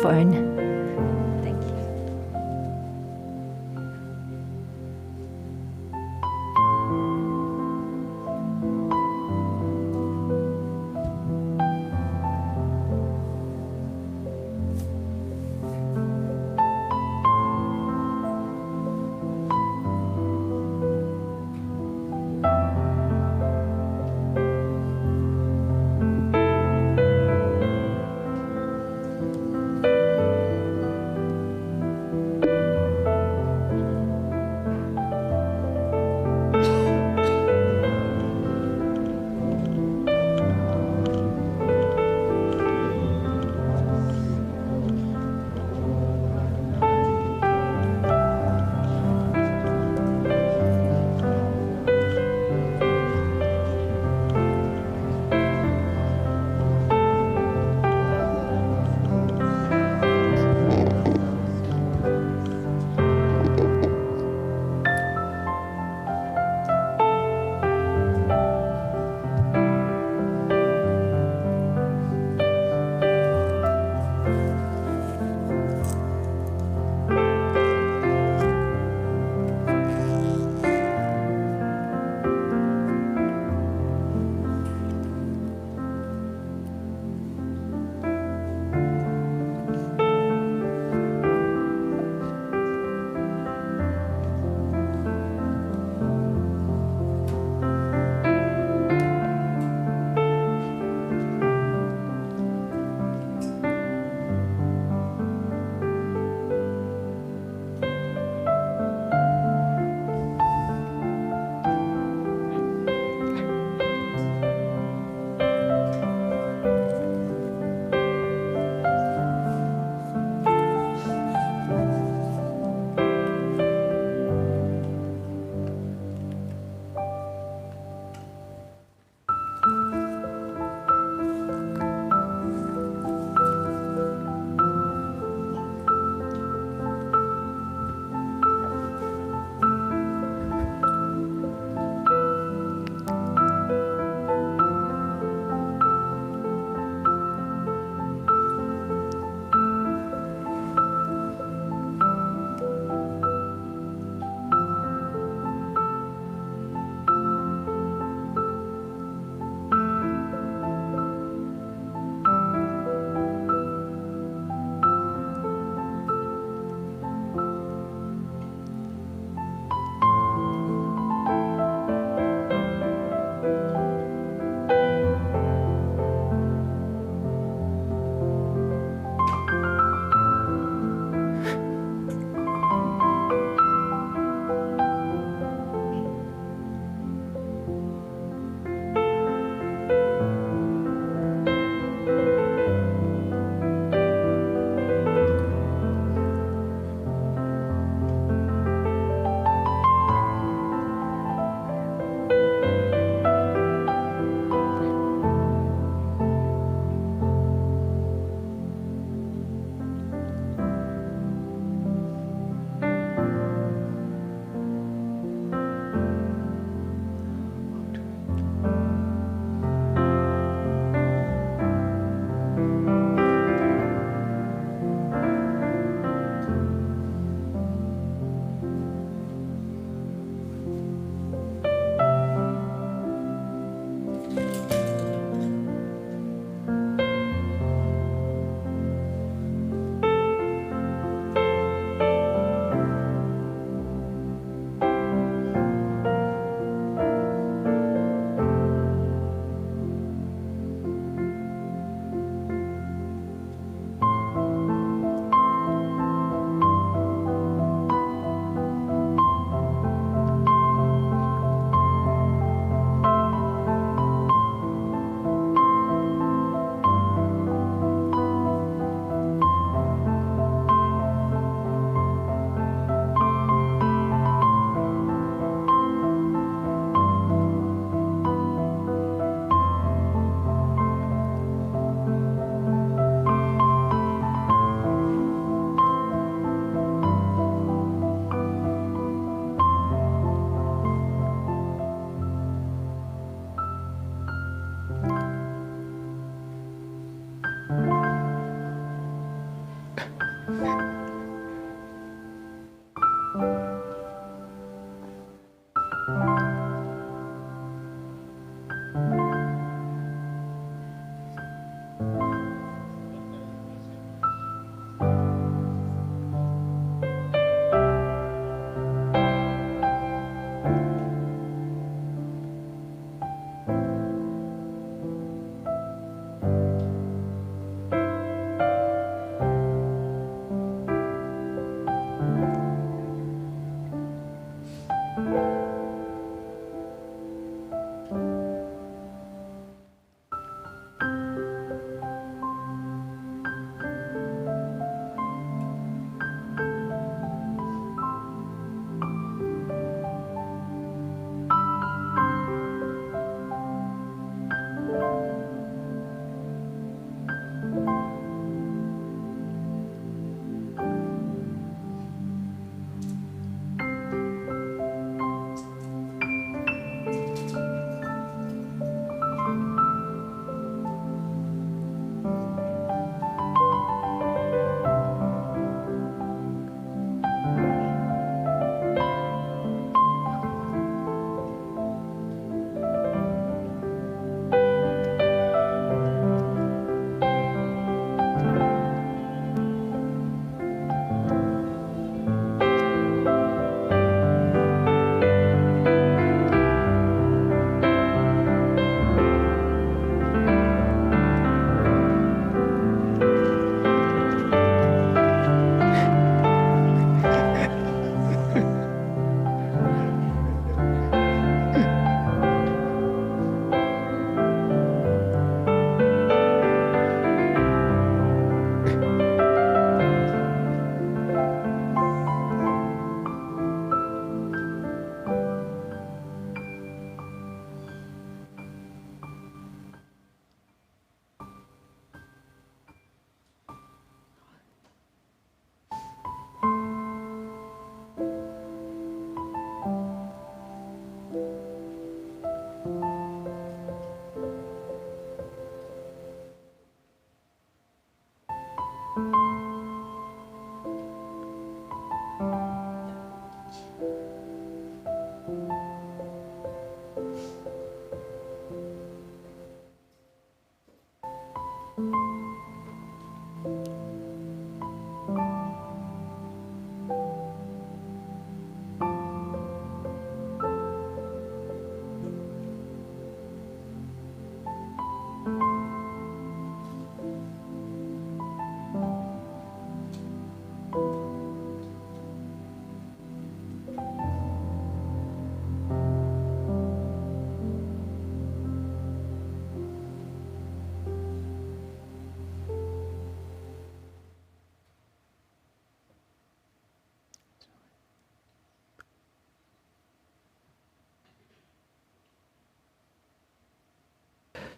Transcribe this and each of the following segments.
microphone. Thank you.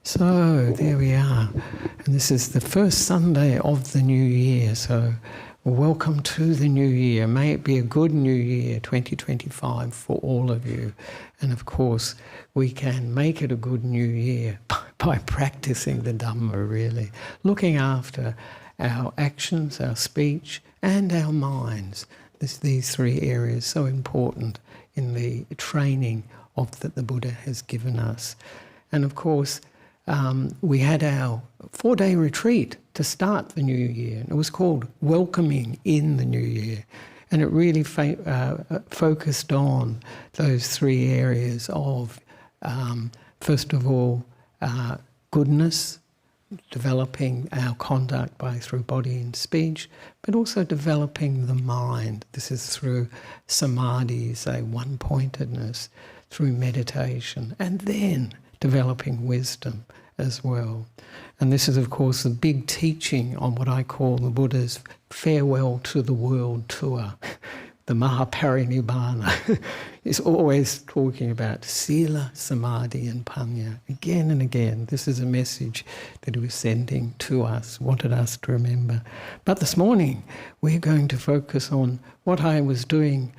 So there we are, and this is the first Sunday of the new year, so welcome to the new year. May it be a good new year, 2025, for all of you. And of course, we can make it a good new year by practicing the Dhamma, really, looking after our actions, our speech, and our minds. These three areas so important in the training of that the Buddha has given us. And of course, we had our 4-day retreat to start the new year. It was called Welcoming in the New Year. And it really focused on those three areas of, first of all, goodness, developing our conduct through body and speech, but also developing the mind. This is through samadhi, say one-pointedness, through meditation, and then developing wisdom as well. And this is, of course, the big teaching on what I call the Buddha's farewell to the world tour. The Mahaparinibbana is always talking about Sila, Samadhi and Panya. Again and again, this is a message that he was sending to us, wanted us to remember. But this morning, we're going to focus on what I was doing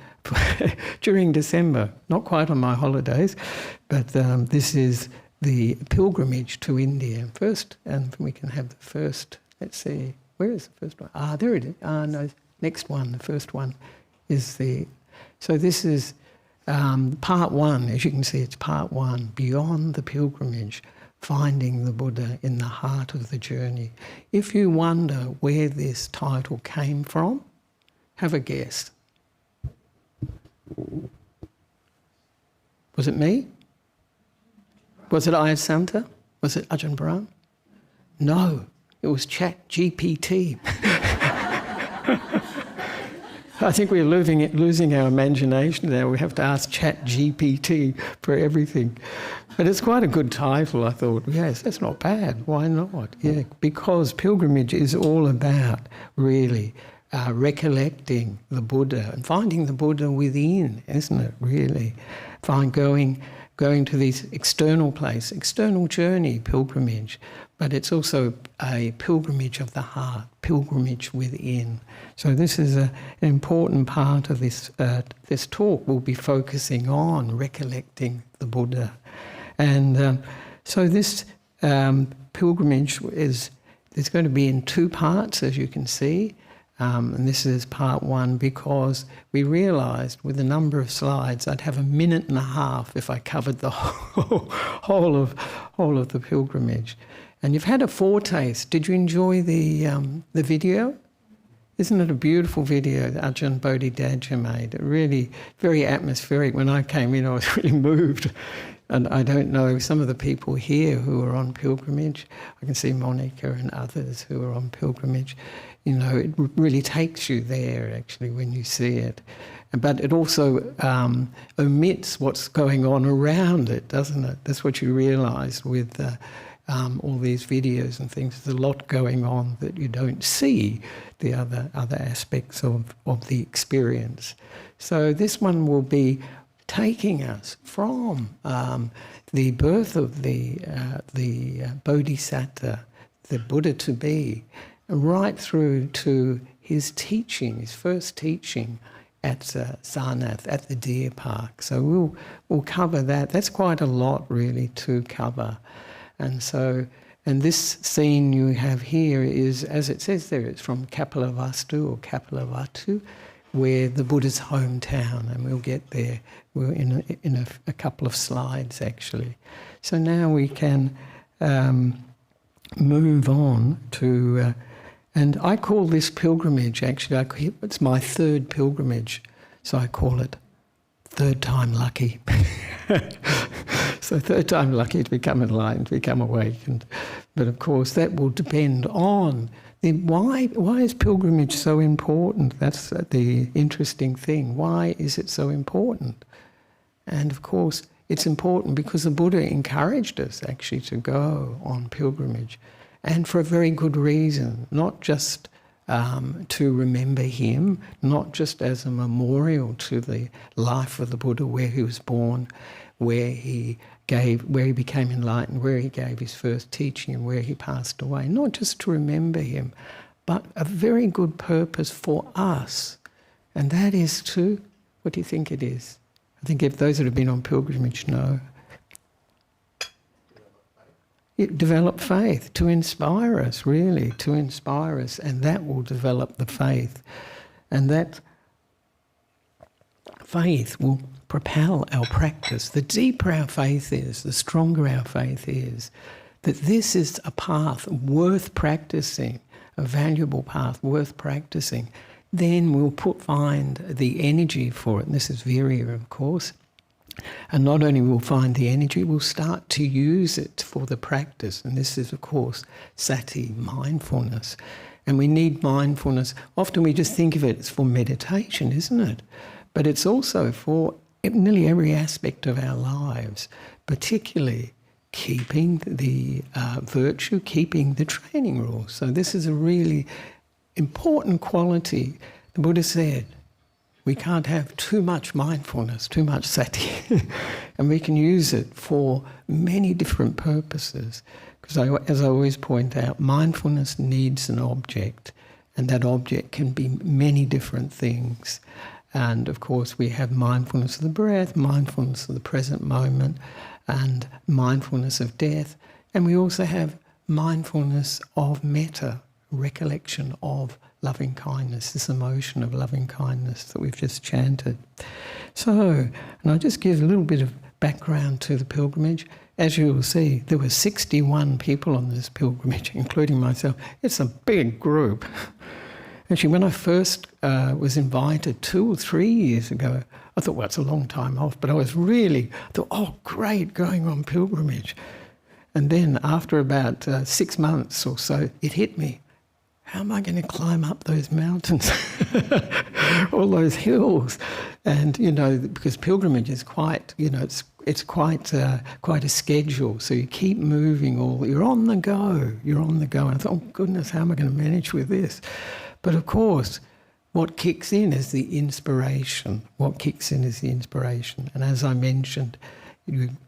during December, not quite on my holidays, but this is the pilgrimage to India first, and we can have the first, let's see, where is the first one? There it is. No, next one, the first one is so this is part one. As you can see, it's part one, Beyond the Pilgrimage, Finding the Buddha in the Heart of the Journey. If you wonder where this title came from, have a guess. Was it me? Was it Ayasanta? Was it Ajahn Brahm? No, it was ChatGPT. I think we're losing our imagination now. We have to ask ChatGPT for everything. But it's quite a good title, I thought. Yes, that's not bad. Why not? Yeah, because pilgrimage is all about really recollecting the Buddha and finding the Buddha within, isn't it, really? Going to these external journey, pilgrimage, but it's also a pilgrimage of the heart, pilgrimage within. So this is an important part of this talk. We'll be focusing on recollecting the Buddha. And so this pilgrimage is going to be in two parts, as you can see. And this is part one because we realised with the number of slides I'd have a minute and a half if I covered the whole of the pilgrimage. And you've had a foretaste. Did you enjoy the video? Isn't it a beautiful video that Ajahn Bodhinyana made? It really very atmospheric. When I came in, I was really moved. And I don't know, some of the people here who are on pilgrimage, I can see Monica and others who are on pilgrimage, you know, it really takes you there, actually, when you see it. But it also omits what's going on around it, doesn't it? That's what you realise with all these videos and things. There's a lot going on that you don't see, the other aspects of the experience. So this one will be taking us from the birth of the Bodhisattva, the Buddha to be, right through to his teaching, his first teaching at Sarnath, at the deer park. So we'll cover that. That's quite a lot, really, to cover. And this scene you have here is, as it says there, it's from Kapilavatthu, where the Buddha's hometown, and we'll get there. We're in a couple of slides, actually. So now we can move on to, and I call this pilgrimage, actually, it's my third pilgrimage, so I call it third time lucky. So third time lucky to become enlightened, to become awakened. But of course that will depend on why is pilgrimage so important? That's the interesting thing. Why is it so important? And of course it's important because the Buddha encouraged us actually to go on pilgrimage, and for a very good reason, not just to remember him, not just as a memorial to the life of the Buddha where he was born, where he became enlightened, where he gave his first teaching and where he passed away. Not just to remember him, but a very good purpose for us. And that is to, what do you think it is? I think if those that have been on pilgrimage know. Develop faith, to inspire us, really, to inspire us, and that will develop the faith. And that faith will propel our practice. The deeper our faith is, the stronger our faith is, that this is a path worth practicing, a valuable path worth practicing. Then we'll find the energy for it, and this is virya, of course. And not only will find the energy, we'll start to use it for the practice. And this is, of course, sati, mindfulness. And we need mindfulness. Often we just think of it as for meditation, isn't it? But it's also for nearly every aspect of our lives, particularly keeping the virtue, keeping the training rules. So this is a really important quality. The Buddha said, we can't have too much mindfulness, too much sati. And we can use it for many different purposes. Because as I always point out, mindfulness needs an object. And that object can be many different things. And of course we have mindfulness of the breath, mindfulness of the present moment, and mindfulness of death. And we also have mindfulness of metta, recollection of loving kindness, this emotion of loving kindness that we've just chanted. So, and I'll just give a little bit of background to the pilgrimage. As you will see, there were 61 people on this pilgrimage, including myself. It's a big group. Actually, when I first was invited 2 or 3 years ago, I thought, well, it's a long time off, but I thought, oh, great, going on pilgrimage. And then after about 6 months or so, it hit me. How am I going to climb up those mountains, all those hills? And, because pilgrimage is quite, it's quite a schedule. So you keep moving, you're on the go. And I thought, oh goodness, how am I going to manage with this? But of course, what kicks in is the inspiration. And as I mentioned,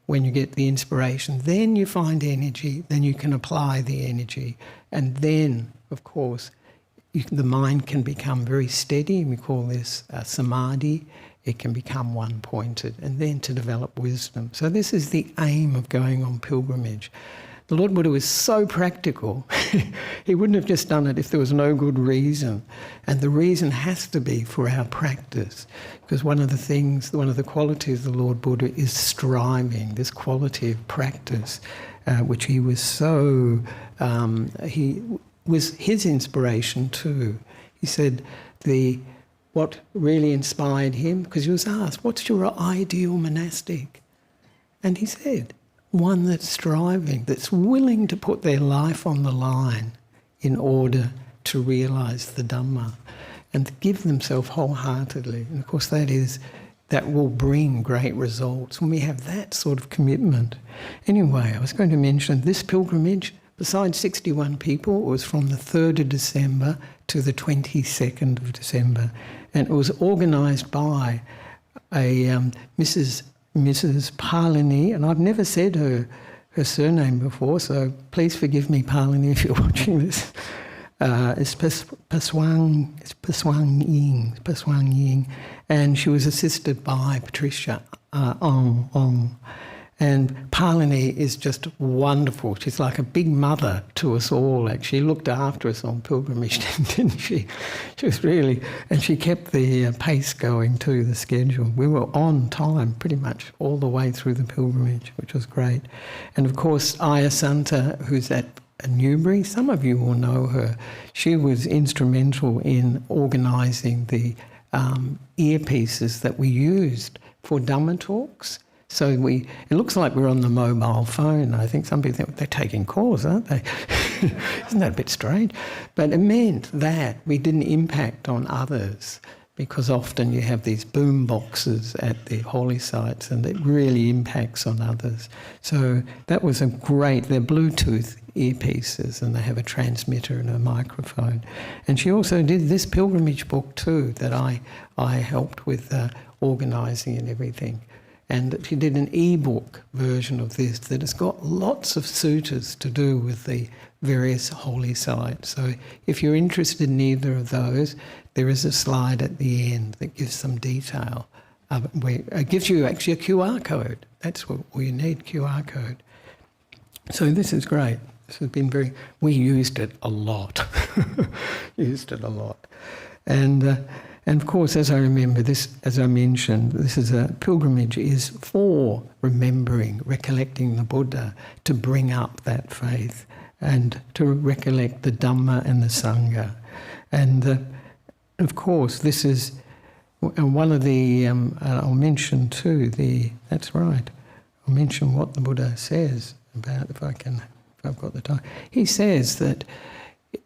when you get the inspiration, then you find energy, then you can apply the energy. And then, of course, the mind can become very steady, and we call this samadhi. It can become one-pointed, and then to develop wisdom. So this is the aim of going on pilgrimage. The Lord Buddha was so practical. He wouldn't have just done it if there was no good reason. And the reason has to be for our practice. Because one of the qualities of the Lord Buddha is striving, this quality of practice, which he was so... was his inspiration too. He said what really inspired him, because he was asked, what's your ideal monastic? And he said, one that's striving, that's willing to put their life on the line in order to realise the Dhamma and to give themselves wholeheartedly. And of course that will bring great results when we have that sort of commitment. Anyway, I was going to mention this pilgrimage, besides 61 people, it was from the 3rd of December to the 22nd of December. And it was organised by a Mrs. Palini, and I've never said her surname before, so please forgive me, Palini, if you're watching this. It's Paswang Ying, and she was assisted by Patricia Ong. And Palini is just wonderful. She's like a big mother to us all, actually. She looked after us on pilgrimage, didn't she? She was really... And she kept the pace going too, the schedule. We were on time pretty much all the way through the pilgrimage, which was great. And of course, Ayasanta, who's at Newbury, some of you will know her. She was instrumental in organising the earpieces that we used for Dhamma talks. So it looks like we're on the mobile phone. I think some people think they're taking calls, aren't they? Isn't that a bit strange? But it meant that we didn't impact on others, because often you have these boom boxes at the holy sites and it really impacts on others. So that was they're Bluetooth earpieces, and they have a transmitter and a microphone. And she also did this pilgrimage book too that I helped with organising and everything. and she did an e-book version of this that has got lots of suttas to do with the various holy sites. So if you're interested in either of those, there is a slide at the end that gives some detail. It gives you actually a QR code. That's what we need, QR code. So this is great. This has been we used it a lot. And of course, as I remember this, as I mentioned, this is a pilgrimage is for remembering, recollecting the Buddha, to bring up that faith and to recollect the Dhamma and the Sangha. And of course, this is one of the, I'll mention too, that's right, I'll mention what the Buddha says about, if I've got the time. He says that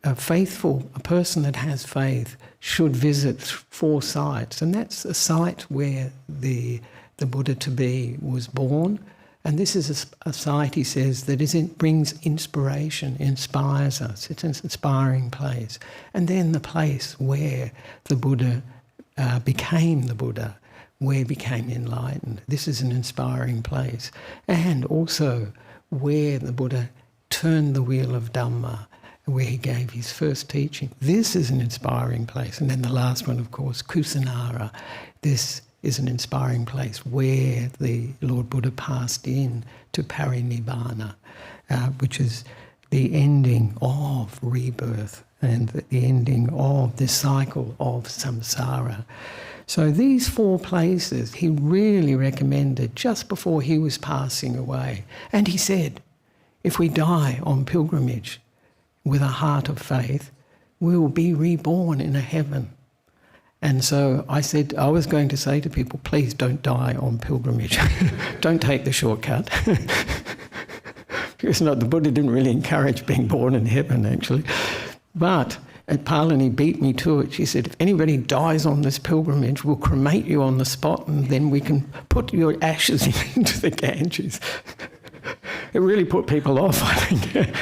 a person that has faith should visit 4 sites, and that's a site where the Buddha-to-be was born, and this is a site, he says, that brings inspiration, inspires us. It's an inspiring place. And then the place where the Buddha became the Buddha, where he became enlightened. This is an inspiring place. And also where the Buddha turned the wheel of Dhamma, where he gave his first teaching. This is an inspiring place. And then the last one, of course, Kusinara. This is an inspiring place where the Lord Buddha passed in to Parinibbana, which is the ending of rebirth and the ending of the cycle of samsara. So these 4 places he really recommended just before he was passing away. And he said, if we die on pilgrimage with a heart of faith, we will be reborn in a heaven. And so I was going to say to people, please don't die on pilgrimage. Don't take the shortcut. Because the Buddha didn't really encourage being born in heaven, actually. But at Palani beat me to it. She said, if anybody dies on this pilgrimage, we'll cremate you on the spot and then we can put your ashes into the Ganges. It really put people off, I think.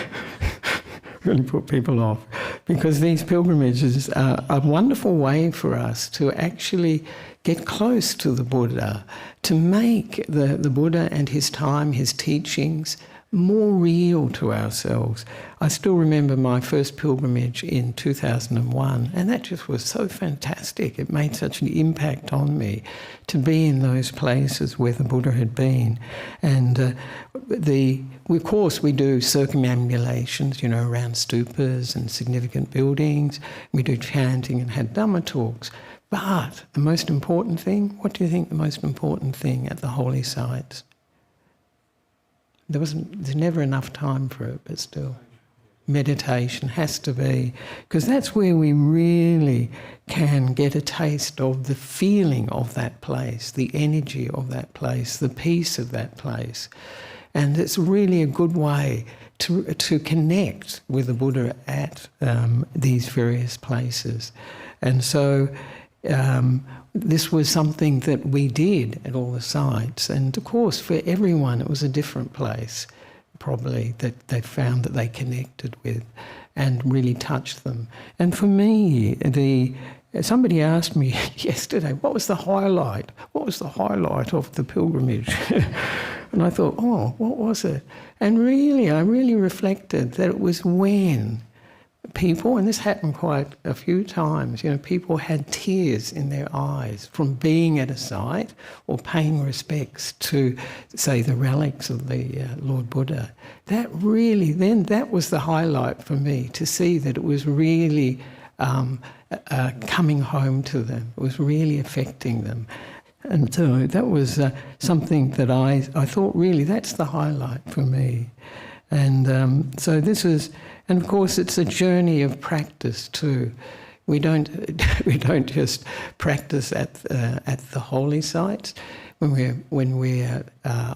Really put people off, because these pilgrimages are a wonderful way for us to actually get close to the Buddha, to make the Buddha and his time, his teachings, more real to ourselves. I still remember my first pilgrimage in 2001, and that just was so fantastic. It made such an impact on me to be in those places where the Buddha had been. And of course we do circumambulations, around stupas and significant buildings. We do chanting and had Dhamma talks. But the most important thing, what do you think the most important thing at the holy sites? There's never enough time for it, but still. Meditation has to be, because that's where we really can get a taste of the feeling of that place, the energy of that place, the peace of that place. And it's really a good way to connect with the Buddha at these various places. And so this was something that we did at all the sites. And of course, for everyone, it was a different place, probably, that they found that they connected with and really touched them. And for me, somebody asked me yesterday, what was the highlight? What was the highlight of the pilgrimage? And I thought, what was it? And really, I really reflected that it was when people, and this happened quite a few times, people had tears in their eyes from being at a site or paying respects to, say, the relics of the Lord Buddha. That was the highlight for me, to see that it was really coming home to them. It was really affecting them. And so that was something that I thought, really, that's the highlight for me. And so this was, and of course it's a journey of practice too. We don't just practice at the holy sites. When we're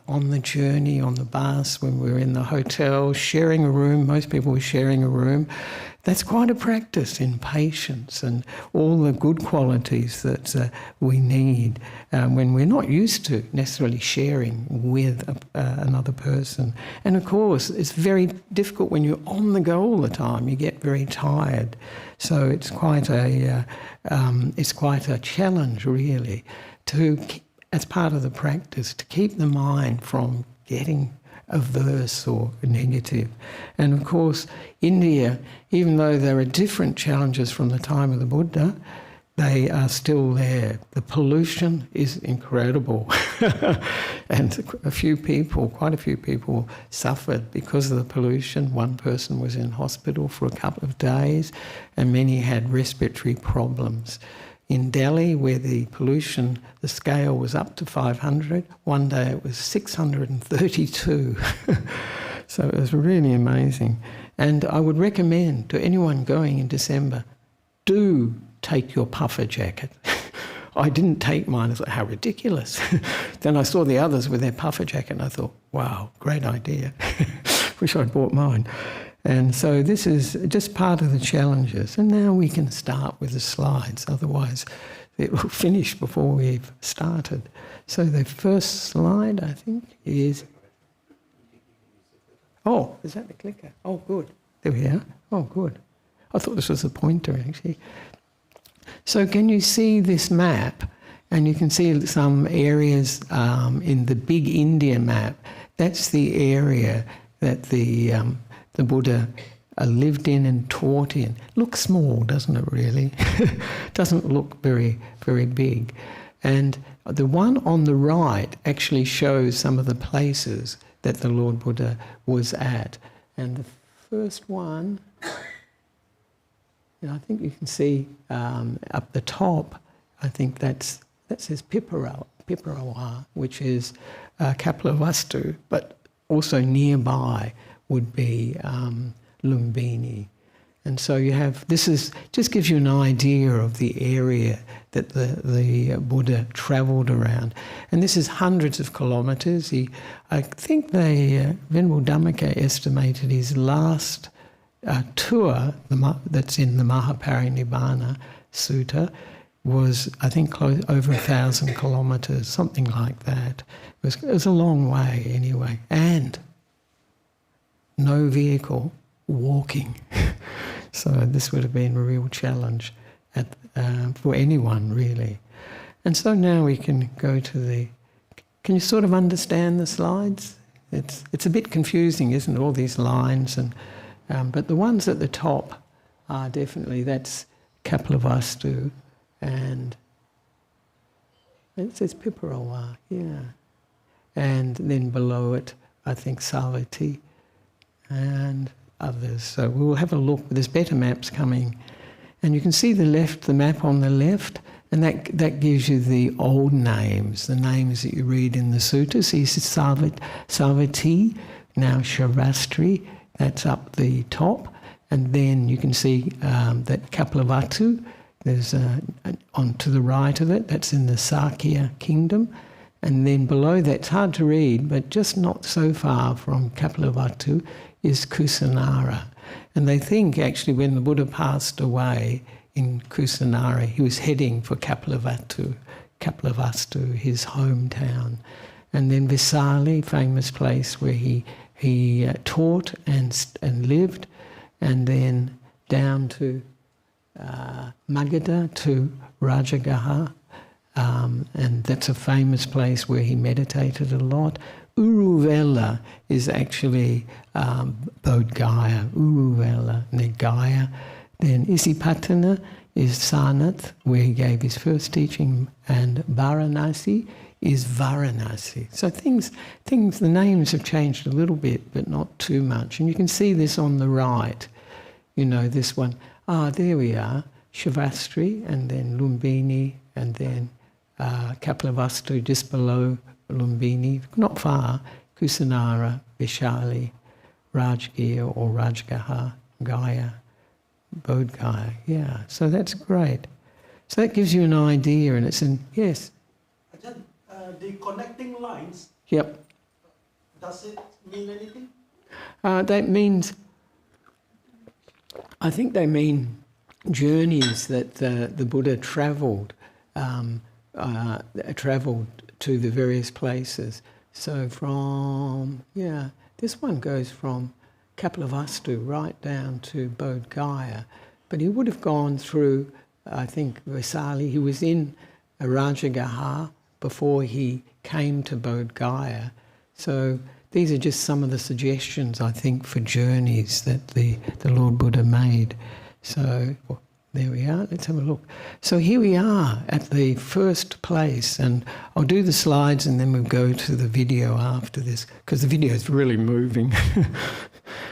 on the journey, on the bus, when we're in the hotel, sharing a room, most people are sharing a room, that's quite a practice in patience and all the good qualities that we need when we're not used to necessarily sharing with another person. And of course, it's very difficult when you're on the go all the time. You get very tired. So it's quite a challenge, really, to as part of the practice to keep the mind from getting averse or negative. And of course, India, even though there are different challenges from the time of the Buddha, they are still there. The pollution is incredible. And quite a few people suffered because of the pollution. One person was in hospital for a couple of days, and many had respiratory problems. In Delhi, where the pollution, the scale was up to 500, one day it was 632. So it was really amazing. And I would recommend to anyone going in December, do take your puffer jacket. I didn't take mine. I thought, how ridiculous. Then I saw the others with their puffer jacket and I thought, wow, great idea. Wish I'd bought mine. And so this is just part of the challenges. And now we can start with the slides. Otherwise, it will finish before we've started. So the first slide, I think, is... Oh, is that the clicker? Oh, good. There we are. Oh, good. I thought this was a pointer, actually. So can you see this map? And you can see some areas in the big India map. That's the area that the Buddha lived in and taught in. Looks small, doesn't it, really? Doesn't look very, very big. And the one on the right actually shows some of the places that the Lord Buddha was at. And the first one... I think you can see up the top, I think that says Piparawa, which is Kapilavatthu, but also nearby would be Lumbini. And so you have, just gives you an idea of the area that the Buddha travelled around. And this is hundreds of kilometres. I think Venerable Dhammika estimated his last tour that's in the Mahaparinibbana Sutta was, I think, over 1,000 kilometres, something like that. It was a long way anyway. And no vehicle, walking. So this would have been a real challenge for anyone, really. And so now we can go to the... Can you sort of understand the slides? It's a bit confusing, isn't it, all these lines and... but the ones at the top are definitely, that's Kapilavatthu, and it says Piparawa, yeah. And then below it, I think Savatthi and others. So we'll have a look. There's better maps coming. And you can see the map on the left, and that gives you the old names, the names that you read in the suttas. So you see Savatthi, now Shavastri, that's up the top, and then you can see that Kapilavatthu, there's on to the right of it, that's in the Sakya kingdom, and then below that, it's hard to read, but just not so far from Kapilavatthu is Kusinara. And they think actually when the Buddha passed away in Kusinara, he was heading for Kapilavatthu, his hometown. And then Vesali, famous place where he taught and lived, and then down to Magadha to Rajagaha, and that's a famous place where he meditated a lot. Uruvela is actually Bodh Gaya, Uruvela, and then Gaya. Then Isipatana is Sarnath, where he gave his first teaching, and Varanasi is Varanasi. So the names have changed a little bit, but not too much. And you can see this on the right, this one. There we are, Shavastri, and then Lumbini, and then Kapilavatthu just below Lumbini, not far, Kusinara, Vishali, Rajgir or Rajgaha, Gaya, Bodh Gaya. Yeah, so that's great. So that gives you an idea, and it's in, yes? The connecting lines, yep. Does it mean anything? That means, I think they mean journeys that the Buddha travelled to the various places. So this one goes from Kapilavatthu right down to Bodh Gaya. But he would have gone through, I think, Vesali. He was in Rajagaha, before he came to Bodh Gaya. So these are just some of the suggestions, I think, for journeys that the Lord Buddha made. So there we are. Let's have a look. So here we are at the first place, and I'll do the slides and then we'll go to the video after this, because the video is really moving.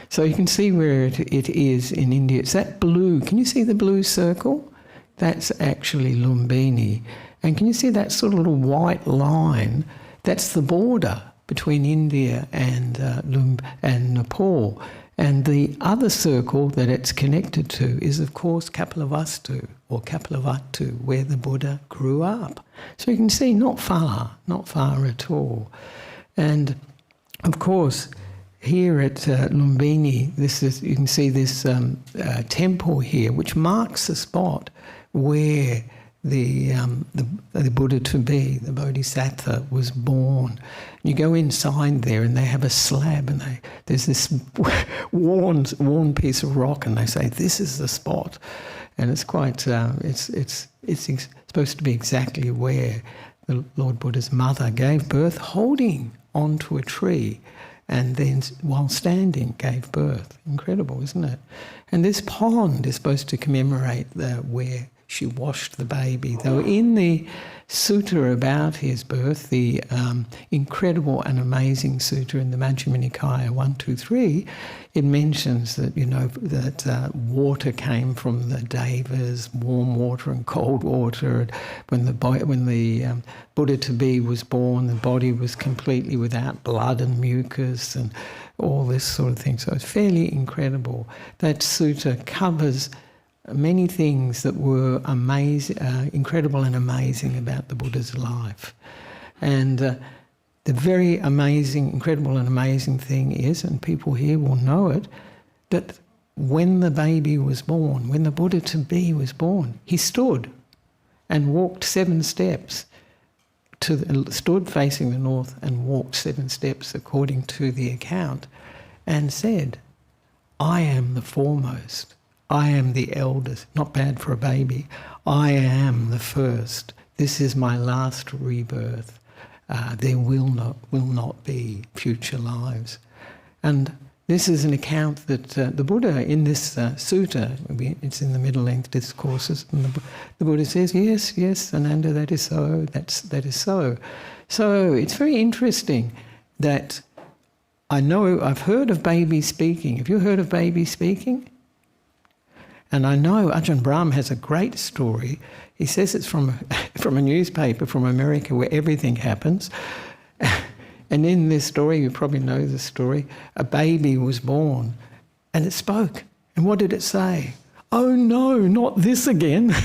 So you can see where it is in India. It's that blue. Can you see the blue circle? That's actually Lumbini. And can you see that sort of little white line? That's the border between India and Nepal. And the other circle that it's connected to is, of course, Kapilavatthu, or Kapilavatthu, where the Buddha grew up. So you can see not far at all. And, of course, here at Lumbini, you can see this temple here, which marks the spot where the Buddha to be, the Bodhisattva, was born. You go inside there and they have a slab, and there's this worn piece of rock, and they say this is the spot, and it's quite it's supposed to be exactly where the Lord Buddha's mother gave birth, holding onto a tree, and then while standing gave birth. Incredible, isn't it? And this pond is supposed to commemorate where she washed the baby. Though in the sutta about his birth, the incredible and amazing sutta in the Majjhima Nikaya 123, it mentions that, that water came from the devas, warm water and cold water. When the Buddha to be was born, the body was completely without blood and mucus and all this sort of thing. So it's fairly incredible. That sutta covers many things that were amazing, incredible and amazing about the Buddha's life. And the very amazing, incredible and amazing thing is, and people here will know it, that when the baby was born, when the Buddha to be was born, he stood and walked 7 steps, stood facing the north and walked 7 steps according to the account, and said, "I am the foremost. I am the eldest," not bad for a baby. "I am the first. This is my last rebirth. There will not be future lives." And this is an account that the Buddha in this sutta, it's in the middle length discourses, and the Buddha says, yes, Ananda, that is so, that is so. So it's very interesting that I've heard of babies speaking. Have you heard of babies speaking? And I know Ajahn Brahm has a great story. He says it's from a newspaper from America where everything happens. And in this story, you probably know the story, a baby was born and it spoke. And what did it say? "Oh no, not this again."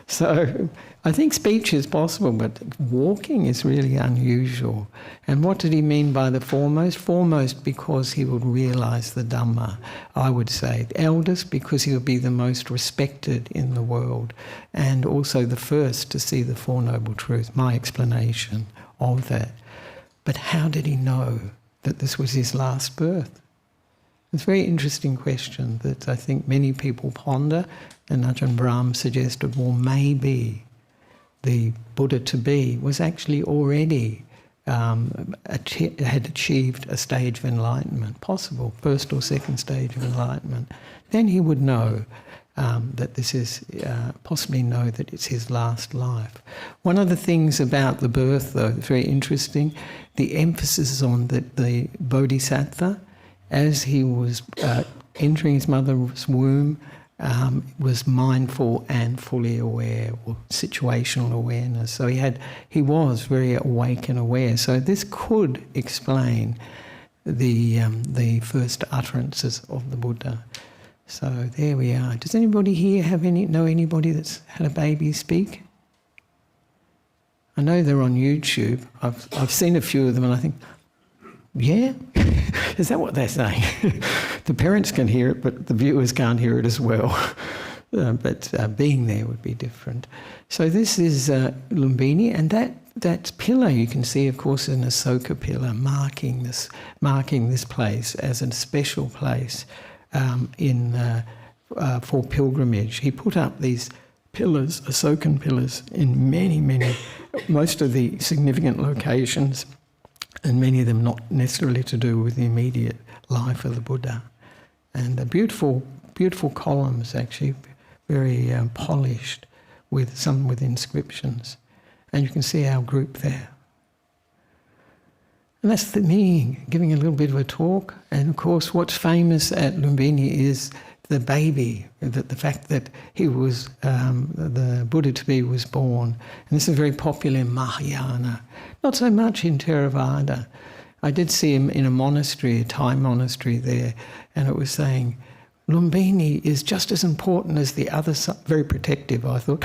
So I think speech is possible, but walking is really unusual. And what did he mean by the foremost? Foremost because he would realise the Dhamma, I would say. Eldest because he would be the most respected in the world, and also the first to see the Four Noble Truths, my explanation of that. But how did he know that this was his last birth? It's a very interesting question that I think many people ponder, and Ajahn Brahm suggested, well, maybe the Buddha to be was actually already had achieved a stage of enlightenment, possible first or second stage of enlightenment. Then he would know that this is, possibly know that it's his last life. One of the things about the birth, though, that's very interesting, the emphasis is on that the Bodhisattva, as he was entering his mother's womb, was mindful and fully aware, or situational awareness. So he was very awake and aware. So this could explain the first utterances of the Buddha. So there we are. Does anybody here know anybody that's had a baby speak? I know they're on YouTube. I've seen a few of them, and I think, yeah, is that what they're saying? The parents can hear it, but the viewers can't hear it as well. But being there would be different. So this is Lumbini, and that pillar you can see, of course, is an Asoka pillar, marking this place as a special place for pilgrimage. He put up these pillars, Asokan pillars, in many, most of the significant locations, and many of them not necessarily to do with the immediate life of the Buddha. And beautiful columns, actually, very polished, with some with inscriptions. And you can see our group there. And that's me giving a little bit of a talk. And of course, what's famous at Lumbini is the baby, the fact that he was, the Buddha-to-be was born. And this is very popular in Mahayana, not so much in Theravada. I did see him in a monastery, a Thai monastery there, and it was saying, Lumbini is just as important as the other side, very protective, I thought,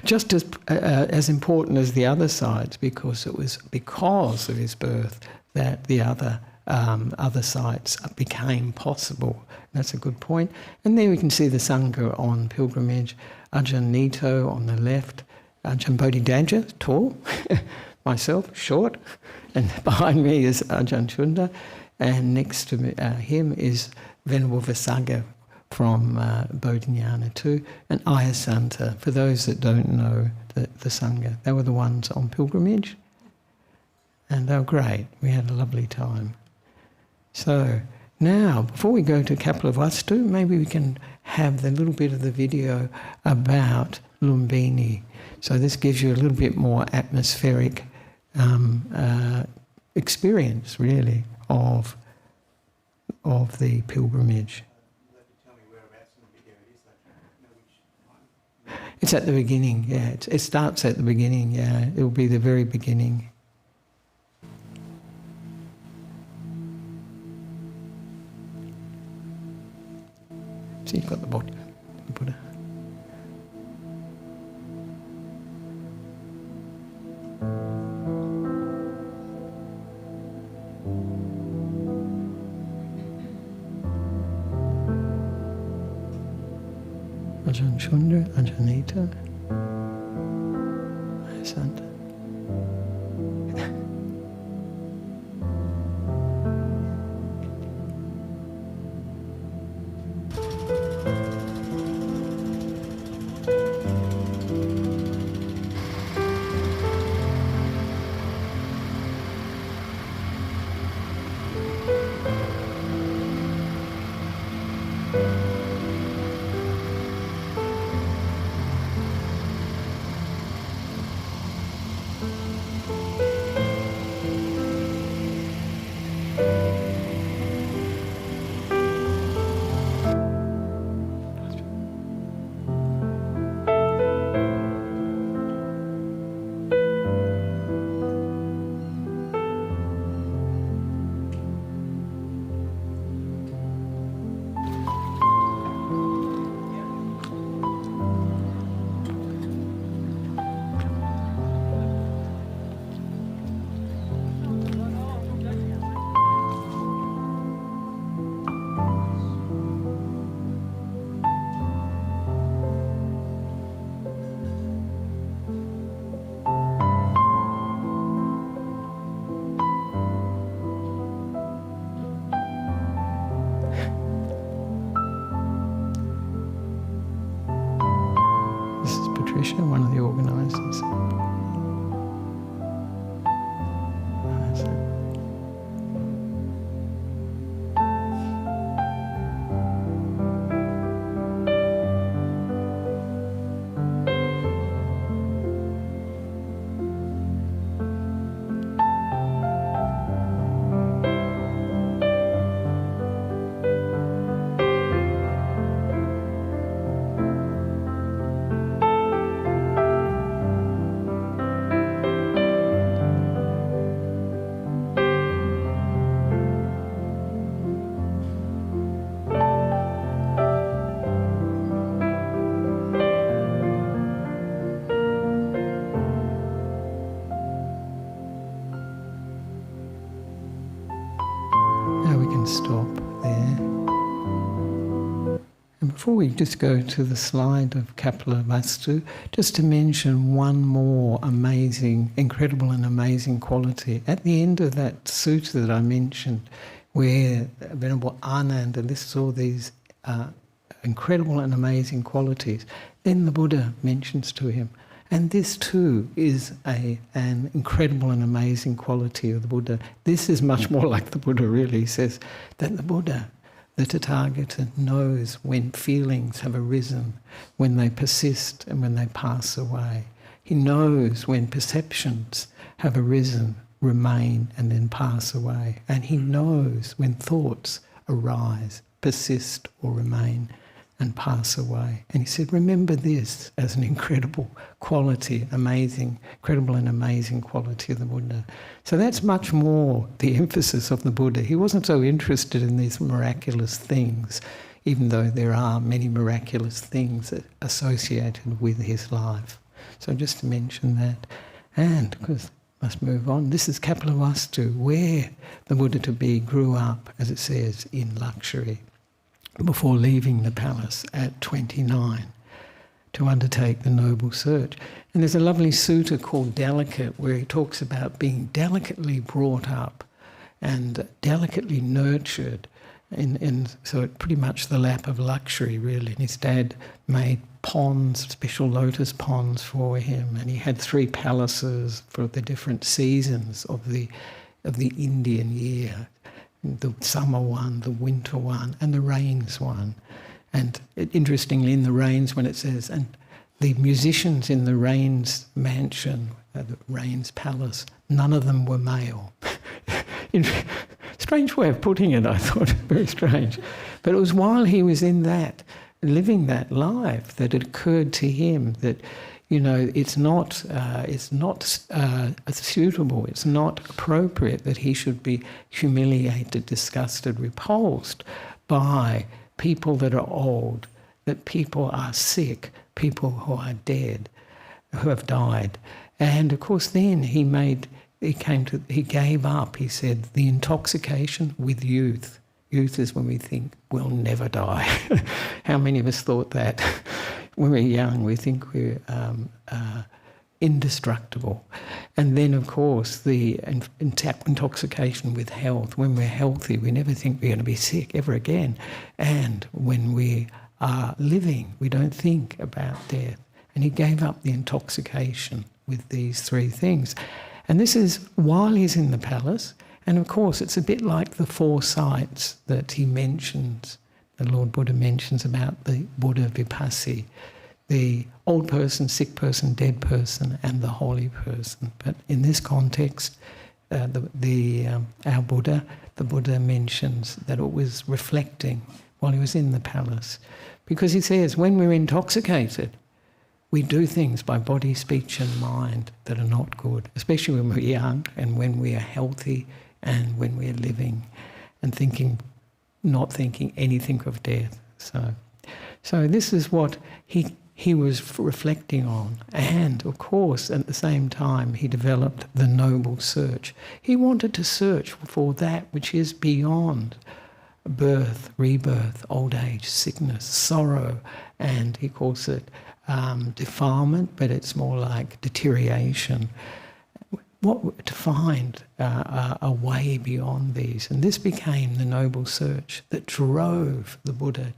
just as important as the other sides, because it was because of his birth that the other sites became possible. That's a good point. And there we can see the Sangha on pilgrimage, Ajahn Nito on the left, Ajahn Bodhinyana, tall, myself, short, and behind me is Ajahn Chunda, and next to him is Venerable Visagha from Bodhinyana too, and Ayasanta, for those that don't know the Sangha. They were the ones on pilgrimage, and they were great. We had a lovely time. So now, before we go to Kapilavatthu, maybe we can have the little bit of the video about Lumbini. So this gives you a little bit more atmospheric experience, really, of the pilgrimage. It's at the beginning, yeah. It starts at the beginning, yeah. It will be the very beginning. So you've got the Bodhi, the Buddha. Ajahn Chunda, Ajahn Nito, Ayasanta. One of the organisers. Stop there. And before we just go to the slide of Kapilavatthu, just to mention one more amazing, incredible and amazing quality. At the end of that sutta that I mentioned, where Venerable Ananda lists all these incredible and amazing qualities, Then the Buddha mentions to him, and this too is an incredible and amazing quality of the Buddha. This is much more like the Buddha really. He says that the Buddha, the Tathagata, knows when feelings have arisen, when they persist and when they pass away. He knows when perceptions have arisen, remain and then pass away. And he knows when thoughts arise, persist or remain and pass away. And he said, remember this as an incredible quality, incredible and amazing quality of the Buddha. So that's much more the emphasis of the Buddha. He wasn't so interested in these miraculous things, even though there are many miraculous things associated with his life. So just to mention that. And, because must move on, this is Kapilavatthu, where the Buddha-to-be grew up, as it says, in luxury, before leaving the palace at 29 to undertake the noble search. And there's a lovely sutta called Delicate, where he talks about being delicately brought up and delicately nurtured so pretty much the lap of luxury, really. And his dad made ponds, special lotus ponds for him, and he had 3 palaces for the different seasons of the Indian year. The summer one, the winter one, and the rains one. And interestingly, in the rains, when it says, and the musicians in the rains mansion, the rains palace, none of them were male. Strange way of putting it, I thought, very strange. But it was while he was in that, living that life, that it occurred to him that, it's not suitable, it's not appropriate that he should be humiliated, disgusted, repulsed by people that are old, that people are sick, people who are dead, who have died. And of course then he gave up, he said, the intoxication with youth. Youth is when we think we'll never die. How many of us thought that? When we're young, we think we're indestructible. And then, of course, the intoxication with health. When we're healthy, we never think we're going to be sick ever again. And when we are living, we don't think about death. And he gave up the intoxication with these 3 things. And this is while he's in the palace. And of course, it's a bit like the 4 sights that he mentions, the Lord Buddha mentions about the Buddha Vipassi, the old person, sick person, dead person, and the holy person. But in this context, our Buddha, the Buddha mentions that it was reflecting while he was in the palace. Because he says, when we're intoxicated, we do things by body, speech and mind that are not good, especially when we're young and when we are healthy and when we're living and not thinking anything of death. So this is what he was reflecting on. And of course, at the same time, he developed the noble search. He wanted to search for that which is beyond birth, rebirth, old age, sickness, sorrow, and he calls it defilement, but it's more like deterioration. To find a way beyond these. And this became the noble search that drove the Buddha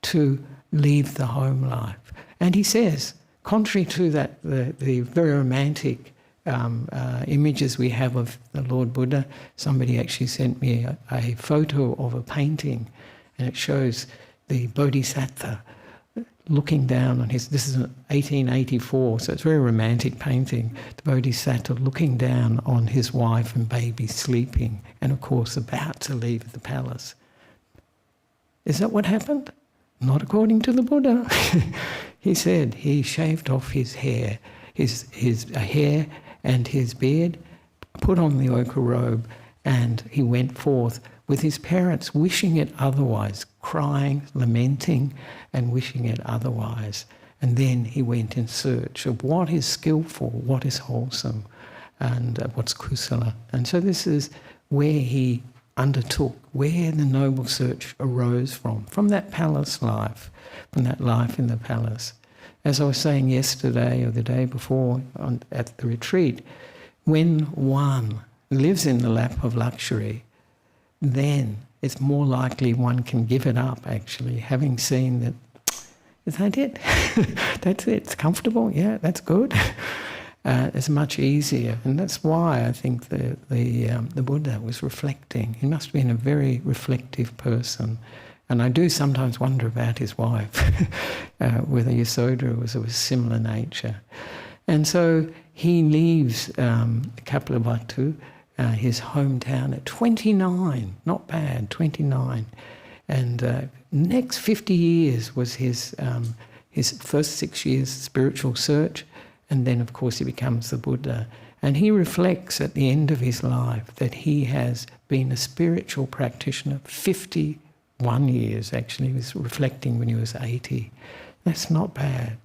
to leave the home life. And he says, contrary to that, the very romantic images we have of the Lord Buddha, somebody actually sent me a photo of a painting, and it shows the Bodhisattva looking down on this is an 1884, so it's a very romantic painting, the Bodhisattva looking down on his wife and baby sleeping, and of course about to leave the palace. Is that what happened? Not according to the Buddha. He said he shaved off his hair, his hair and his beard, put on the ochre robe, and he went forth with his parents wishing it otherwise, crying, lamenting, and wishing it otherwise. And then he went in search of what is skillful, what is wholesome, and what's kusala. And so this is where he undertook, where the noble search arose from that palace life, from that life in the palace. As I was saying yesterday or the day before at the retreat, when one lives in the lap of luxury, then it's more likely one can give it up, actually, having seen that, Is that it? That's it. It's comfortable. Yeah, that's good. It's much easier, and that's why I think the Buddha was reflecting. He must have been a very reflective person, and I do sometimes wonder about his wife, whether Yasoda was of a similar nature. And so he leaves Kapilavatthu, his hometown, at 29. Not bad, 29. And next 50 years was his first 6 years spiritual search, and then of course he becomes the Buddha. And he reflects at the end of his life that he has been a spiritual practitioner 51 years, actually. He was reflecting when he was 80. That's not bad.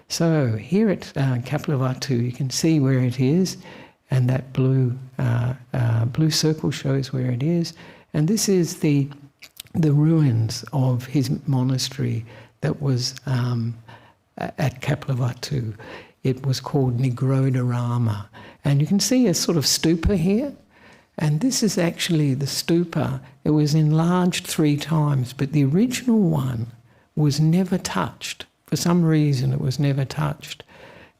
So here at Kapilavatthu, you can see where it is, and that blue circle shows where it is. And this is the ruins of his monastery that was at Kapilavatthu. It was called Nigrodharama. And you can see a sort of stupa here. And this is actually the stupa. It was enlarged 3 times, but the original one was never touched. For some reason, it was never touched.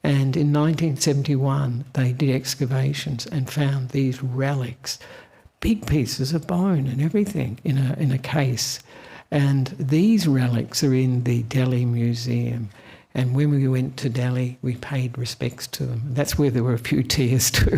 And in 1971, they did excavations and found these relics, big pieces of bone and everything in a case. And these relics are in the Delhi Museum. And when we went to Delhi, we paid respects to them. That's where there were a few tears too,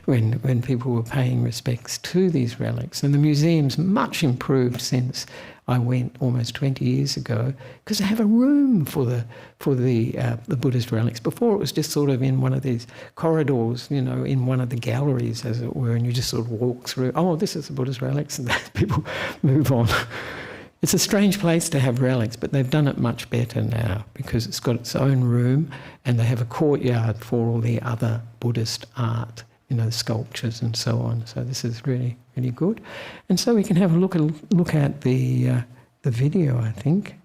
when people were paying respects to these relics. And the museum's much improved since I went almost 20 years ago, because they have a room for the Buddhist relics. Before it was just sort of in one of these corridors, you know, in one of the galleries, as it were, and you just sort of walk through. Oh, this is the Buddhist relics, and people move on. It's a strange place to have relics, but they've done it much better now because it's got its own room, and they have a courtyard for all the other Buddhist art, you know, the sculptures and so on. So this is really, really good. And so we can have a look at the video, I think.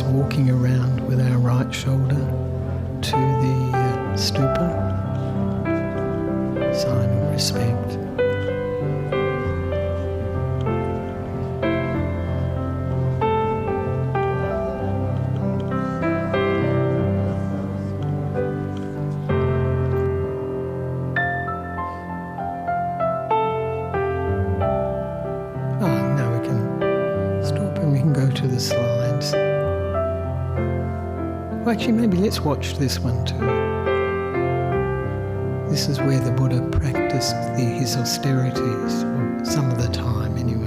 Walking around with our right shoulder to the stupa, sign of respect. Now we can stop and we can go to the slides. Well, actually, maybe let's watch this one too. This is where the Buddha practiced his austerities, or some of the time anyway.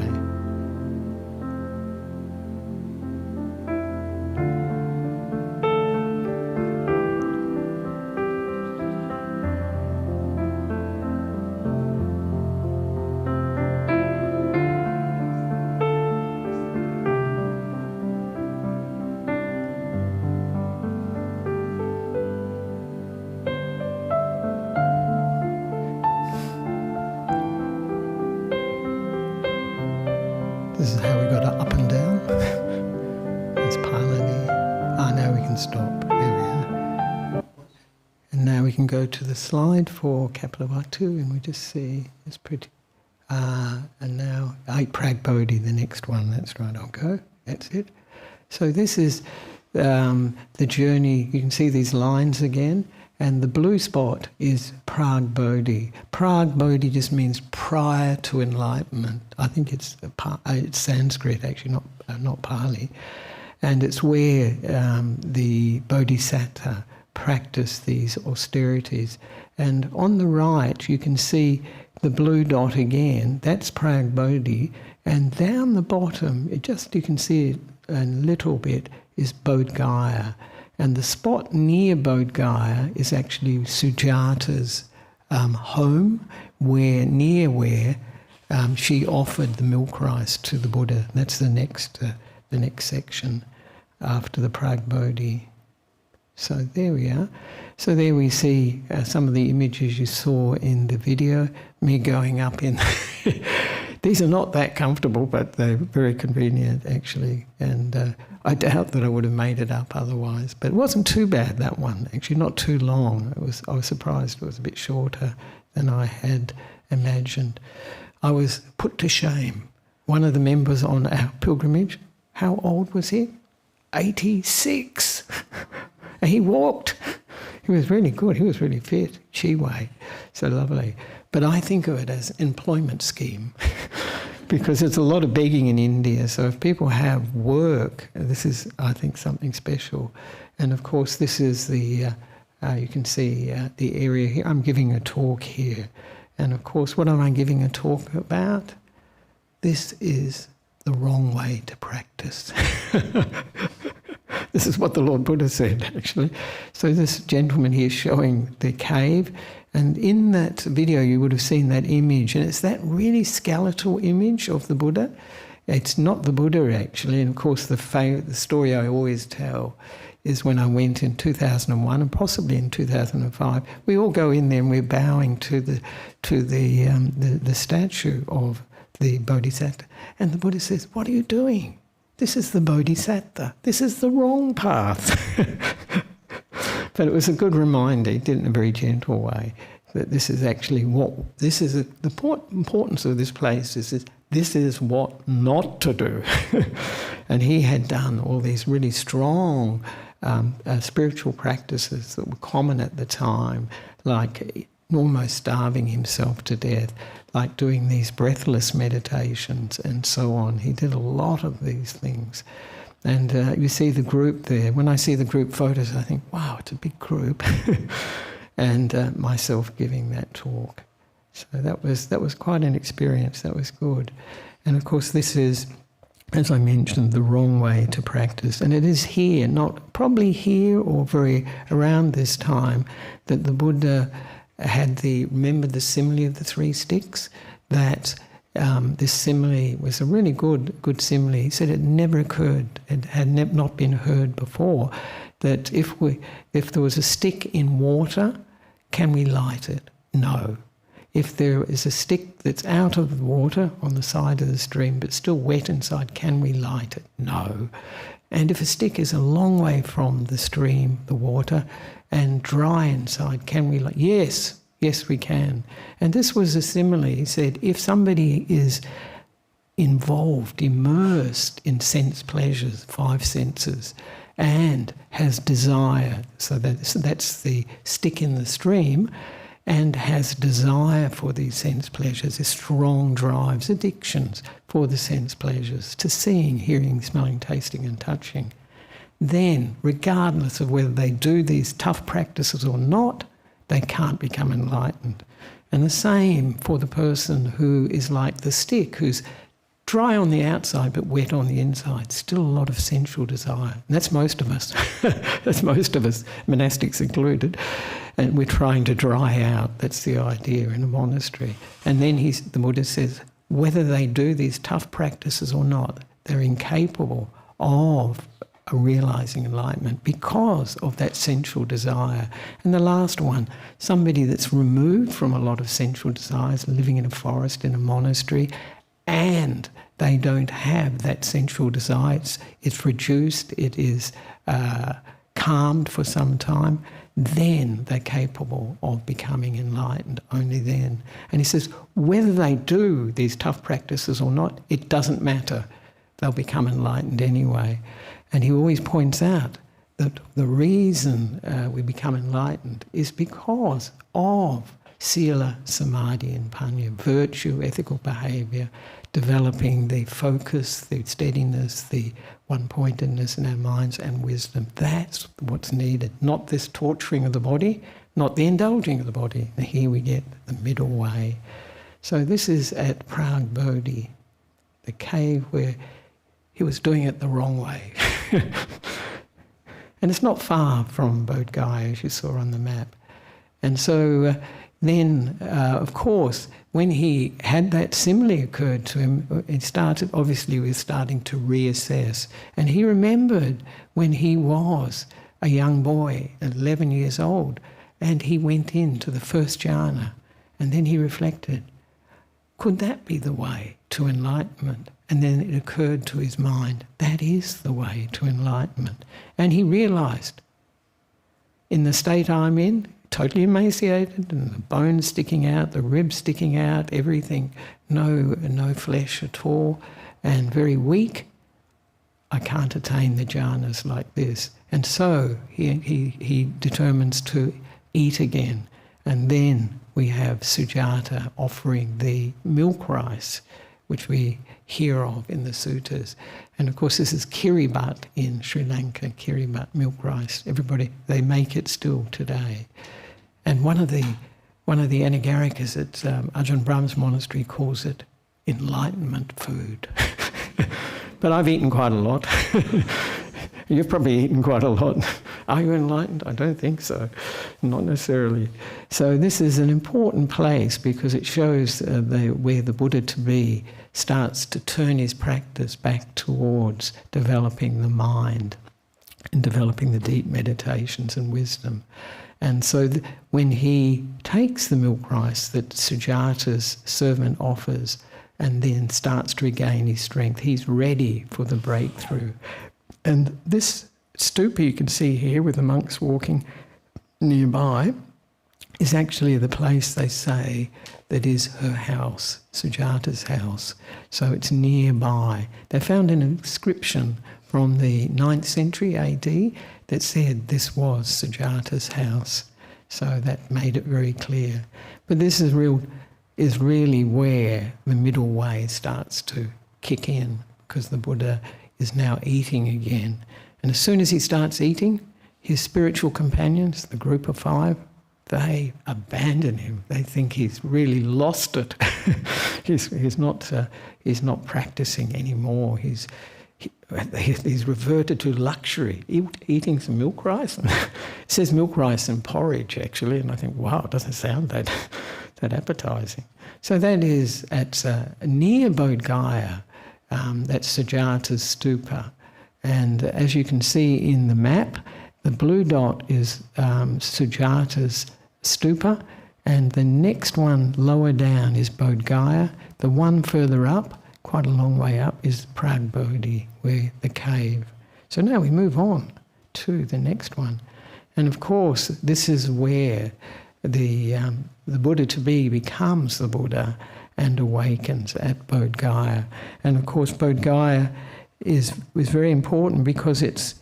This is how we got up and down. It's Palani. Now we can stop. There we are. And now we can go to the slide for Kapilavatthu, and we just see it's pretty. And now Prag Bodhi, the next one. That's right. I'll go. That's it. So this is the journey. You can see these lines again. And the blue spot is Prag Bodhi. Prag Bodhi just means prior to enlightenment. I think it's Sanskrit, actually, not Pali. And it's where the Bodhisattva practiced these austerities. And on the right, you can see the blue dot again. That's Prag Bodhi. And down the bottom, you can see it a little bit, is Bodh Gaya. And the spot near Bodh Gaya is actually Sujata's home, where she offered the milk rice to the Buddha. That's the next section after the Prag Bodhi. So there we are. So there we see some of the images you saw in the video, me going up in. These are not that comfortable, but they're very convenient actually. And I doubt that I would have made it up otherwise. But it wasn't too bad, that one, actually not too long. I was surprised it was a bit shorter than I had imagined. I was put to shame. One of the members on our pilgrimage, how old was he? 86. And he walked. He was really good. He was really fit. Chi-Wei. So lovely. But I think of it as an employment scheme because there's a lot of begging in India. So if people have work, this is, I think, something special. And of course, this is the, you can see the area here. I'm giving a talk here. And of course, what am I giving a talk about? This is the wrong way to practice. This is what the Lord Buddha said, actually. So this gentleman here showing the cave, and in that video you would have seen that image, and it's that really skeletal image of the Buddha. It's not the Buddha, actually, and of course the story I always tell is when I went in 2001 and possibly in 2005. We all go in there and we're bowing to the statue of the Bodhisattva, and the Buddha says, "What are you doing? This is the Bodhisattva. This is the wrong path." But it was a good reminder, he did it in a very gentle way, that this is actually the importance of this place is this is what not to do. And he had done all these really strong spiritual practices that were common at the time, like almost starving himself to death, like doing these breathless meditations and so on. He did a lot of these things. And you see the group there. When I see the group photos, I think, wow, it's a big group. And myself giving that talk. So that was quite an experience. That was good. And of course, this is, as I mentioned, the wrong way to practice. And it is here, not probably here or very around this time, that the Buddha had remember the simile of the three sticks? That this simile was a really good simile. He said it never occurred, it had not been heard before, that if there was a stick in water, can we light it? No. If there is a stick that's out of the water on the side of the stream but still wet inside, can we light it? No. And if a stick is a long way from the stream, the water, and dry inside, can we light? Yes, we can. And this was a simile. He said, if somebody is involved, immersed in sense pleasures, 5 senses, and has desire, so that's the stick in the stream, and has desire for these sense pleasures, is strong drives, addictions for the sense pleasures, to seeing, hearing, smelling, tasting and touching, then regardless of whether they do these tough practices or not, they can't become enlightened. And the same for the person who is like the stick, who's dry on the outside but wet on the inside, still a lot of sensual desire. And that's most of us. That's most of us, monastics included. And we're trying to dry out. That's the idea in a monastery. And then the Buddha says, whether they do these tough practices or not, they're incapable of realizing enlightenment because of that sensual desire. And the last one, somebody that's removed from a lot of sensual desires, living in a forest, in a monastery, and they don't have that sensual desire, it's reduced, it is calmed for some time, then they're capable of becoming enlightened, only then. And he says, whether they do these tough practices or not, it doesn't matter. They'll become enlightened anyway. And he always points out that the reason we become enlightened is because of sila, samadhi and panya, virtue, ethical behaviour, developing the focus, the steadiness, the one-pointedness in our minds and wisdom. That's what's needed, not this torturing of the body, not the indulging of the body. And here we get the middle way. So this is at Prag Bodhi, the cave where he was doing it the wrong way. And it's not far from Bodh Gaya, as you saw on the map. And so then, of course, when he had that simile occurred to him, it started, obviously, with starting to reassess. And he remembered when he was a young boy, 11 years old, and he went into the first jhana. And then he reflected, could that be the way to enlightenment? And then it occurred to his mind, that is the way to enlightenment. And he realised, in the state I'm in, totally emaciated, and the bones sticking out, the ribs sticking out, everything, no flesh at all, and very weak, I can't attain the jhanas like this. And so he determines to eat again. And then we have Sujata offering the milk rice, which we hear of in the suttas. And of course this is Kiribat in Sri Lanka, Kiribat milk rice. Everybody, they make it still today. And one of the Anagarikas at Ajahn Brahm's monastery calls it enlightenment food. But I've eaten quite a lot. You've probably eaten quite a lot. Are you enlightened? I don't think so. Not necessarily. So this is an important place because it shows where the Buddha to be starts to turn his practice back towards developing the mind and developing the deep meditations and wisdom. And so when he takes the milk rice that Sujata's servant offers and then starts to regain his strength, he's ready for the breakthrough. And this stupa you can see here with the monks walking nearby is actually the place, they say, that is her house, Sujata's house. So it's nearby. They found an inscription from the 9th century AD that said this was Sujata's house. So that made it very clear. But this is really where the middle way starts to kick in, because the Buddha is now eating again. And as soon as he starts eating, his spiritual companions, the group of 5, they abandon him. They think he's really lost it. he's not practicing anymore. He's reverted to luxury, eating some milk rice. It says milk rice and porridge, actually, and I think, wow, it doesn't sound that appetizing. So that is at near Bodh Gaya. That's Sujata's stupa. And as you can see in the map, the blue dot is Sujata's stupa, and the next one lower down is Bodh Gaya. The one further up, quite a long way up, is Prag Bodhi, where the cave. So now we move on to the next one. And of course, this is where the Buddha to be becomes the Buddha and awakens at Bodh Gaya. And of course, Bodh Gaya is very important because it's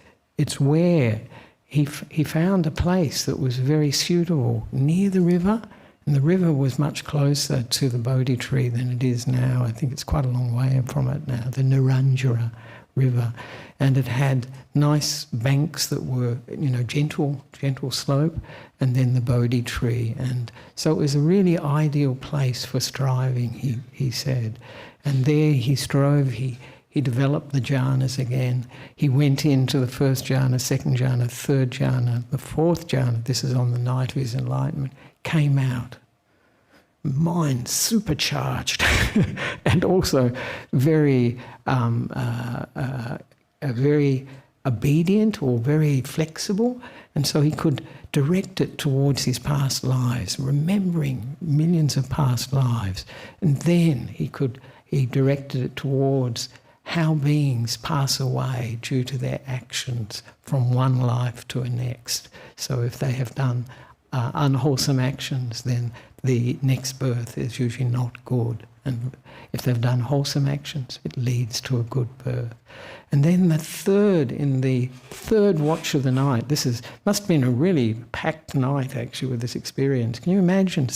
where he found a place that was very suitable near the river, and the river was much closer to the Bodhi tree than it is now. I think it's quite a long way from it now, the Naranjara River. And it had nice banks that were, gentle slope, and then the Bodhi tree. And so it was a really ideal place for striving, he said. And there he strove, he developed the jhanas again. He went into the first jhana, second jhana, third jhana, the fourth jhana, this is on the night of his enlightenment, came out. Mind supercharged and also very obedient or very flexible, and so he could direct it towards his past lives, remembering millions of past lives, and then he directed it towards how beings pass away due to their actions from one life to a next. So if they have done unwholesome actions, then the next birth is usually not good. And if they've done wholesome actions, it leads to a good birth. And then in the third watch of the night, must have been a really packed night actually with this experience. Can you imagine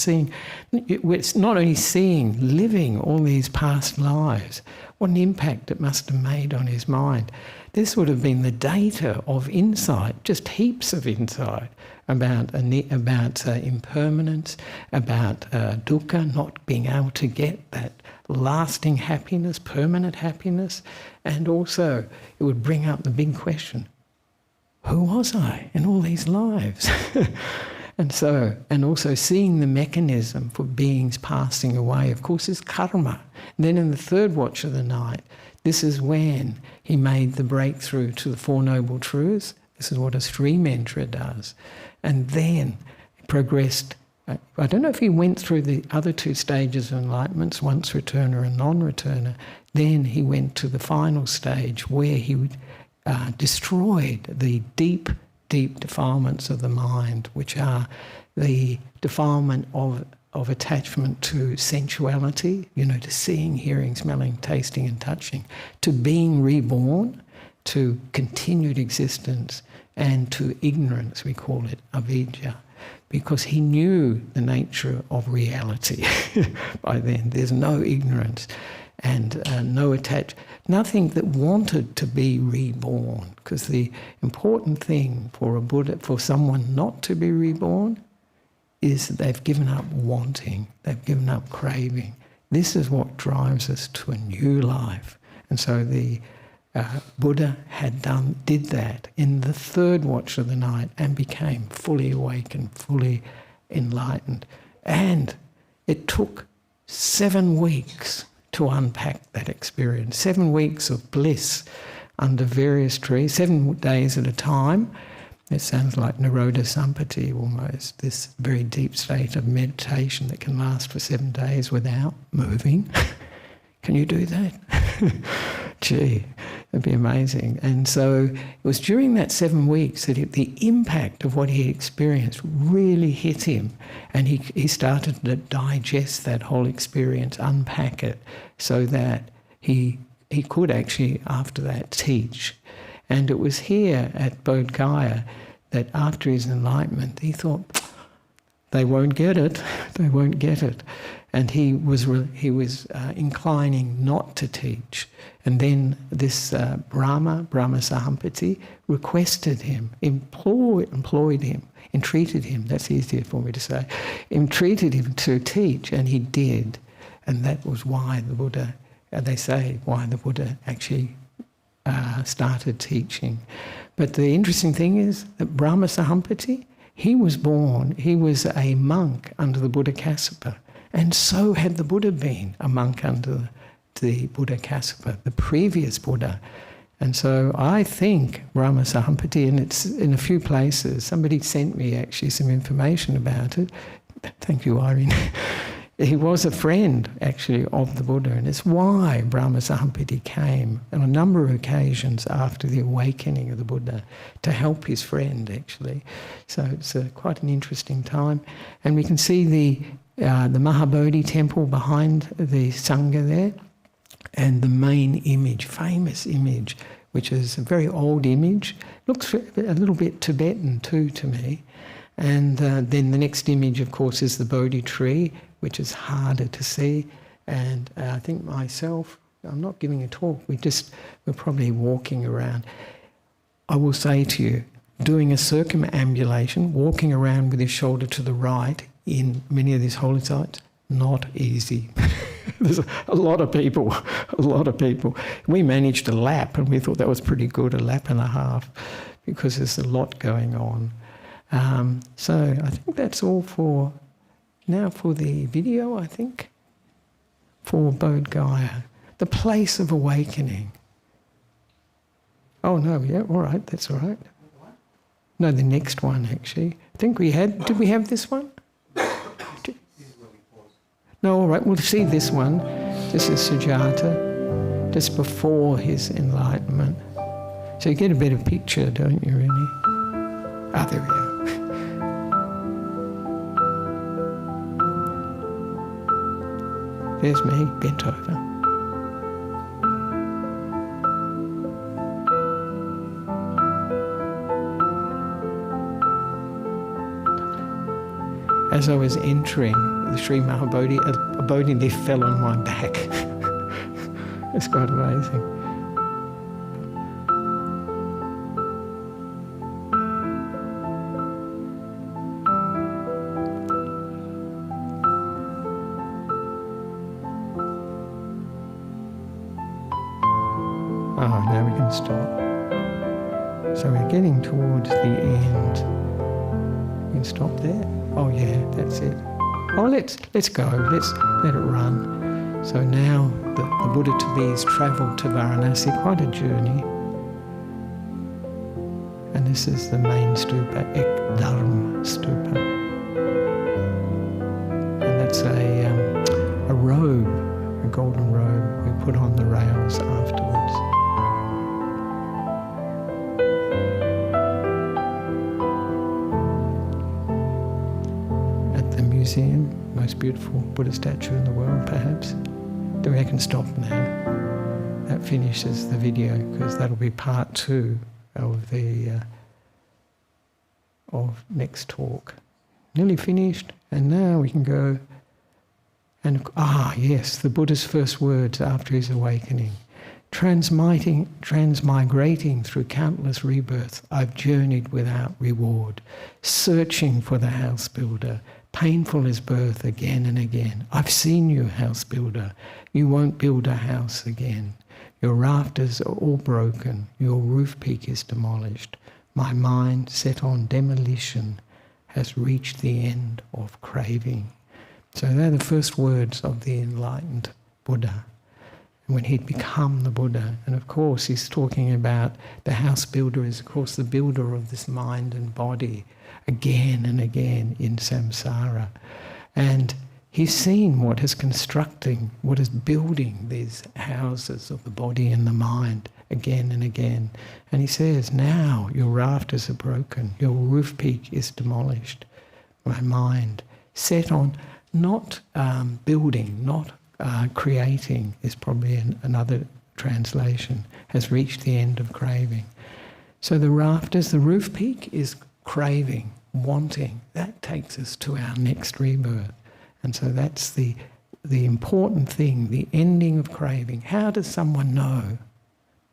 it's not only living all these past lives, what an impact it must have made on his mind. This would have been the data of insight, just heaps of insight about impermanence, about dukkha, not being able to get that lasting happiness, permanent happiness, and also it would bring up the big question, who was I in all these lives? And also seeing the mechanism for beings passing away, of course, is karma. And then in the third watch of the night, this is when he made the breakthrough to the Four Noble Truths. This is what a stream enterer does. And then progressed. I don't know if he went through the other two stages of enlightenments, once returner and non-returner. Then he went to the final stage where he destroyed the deep defilements of the mind, which are the defilement of attachment to sensuality, to seeing, hearing, smelling, tasting and touching, to being reborn, to continued existence, and to ignorance, we call it avidya, because he knew the nature of reality by then. There's no ignorance and no nothing that wanted to be reborn, because the important thing for a Buddha, for someone not to be reborn, is that they've given up wanting, they've given up craving. This is what drives us to a new life. And so the Buddha did that in the third watch of the night and became fully awakened, fully enlightened. And it took 7 weeks to unpack that experience. 7 weeks of bliss under various trees, 7 days at a time. It sounds like Nirodha Sampati almost, this very deep state of meditation that can last for 7 days without moving. Can you do that? Gee, it'd be amazing. And so it was during that 7 weeks that the impact of what he experienced really hit him, and he started to digest that whole experience, unpack it, so that he could actually, after that, teach. And it was here at Bodh Gaya that after his enlightenment, he thought, they won't get it, they won't get it. And he was inclining not to teach. And then this Brahma Sahampati, requested him, employed him, entreated him, that's easier for me to say, entreated him to teach, and he did. And that was why the Buddha, they say, why the Buddha actually started teaching. But the interesting thing is that Brahma Sahampati, he was a monk under the Buddha Kassapa. And so had the Buddha been a monk under the Buddha Kassapa, the previous Buddha. And so I think Brahma Sahampati, and it's in a few places, somebody sent me actually some information about it. Thank you, Irene. He was a friend actually of the Buddha, and it's why Brahma Sahampati came on a number of occasions after the awakening of the Buddha to help his friend actually. So it's quite an interesting time. And we can see the Mahabodhi temple behind the Sangha there, and the main image, famous image, which is a very old image, looks a little bit Tibetan too to me. And then the next image, of course, is the Bodhi tree, which is harder to see. And I think myself, I'm not giving a talk, we're probably walking around. I will say to you, doing a circumambulation, walking around with your shoulder to the right in many of these holy sites, not easy. There's a lot of people. We managed a lap, and we thought that was pretty good, a lap and a half, because there's a lot going on. So I think that's all for now for the video, I think, for Bodh Gaya, the place of awakening. Oh, no, yeah, all right, that's all right. No, the next one, actually. I think did we have this one? No, all right, we'll see this one. This is Sujata, just before his enlightenment. So you get a better picture, don't you, really? Ah, there we are. There's me, bent over. As I was entering the Sri Mahabodhi, a Bodhi leaf fell on my back. It's quite amazing. Oh, now we can stop. So we're getting towards the end. You can stop there. Oh yeah, that's it. Oh, let's go. Let's let it run. So now the Buddha to be has travelled to Varanasi, quite a journey. And this is the main stupa, Ekdharm stupa. And that's a robe, a golden robe we put on the rails afterwards. Museum, most beautiful Buddha statue in the world, perhaps. Do I can stop now? That finishes the video, because that'll be part 2 of the of next talk. Nearly finished, and now we can go. And yes, the Buddha's first words after his awakening. Transmigrating through countless rebirths, I've journeyed without reward, searching for the house builder. Painful is birth again and again. I've seen you, house builder. You won't build a house again. Your rafters are all broken. Your roof peak is demolished. My mind, set on demolition, has reached the end of craving. So they're the first words of the enlightened Buddha. When he'd become the Buddha. And of course he's talking about the house builder is of course the builder of this mind and body again and again in samsara. And he's seen what is constructing, what is building these houses of the body and the mind again and again. And he says, now your rafters are broken, your roof peak is demolished. My mind set on not building, not creating is probably another translation, has reached the end of craving. So the rafters, the roof peak is craving, wanting. That takes us to our next rebirth. And so that's the important thing, the ending of craving. How does someone know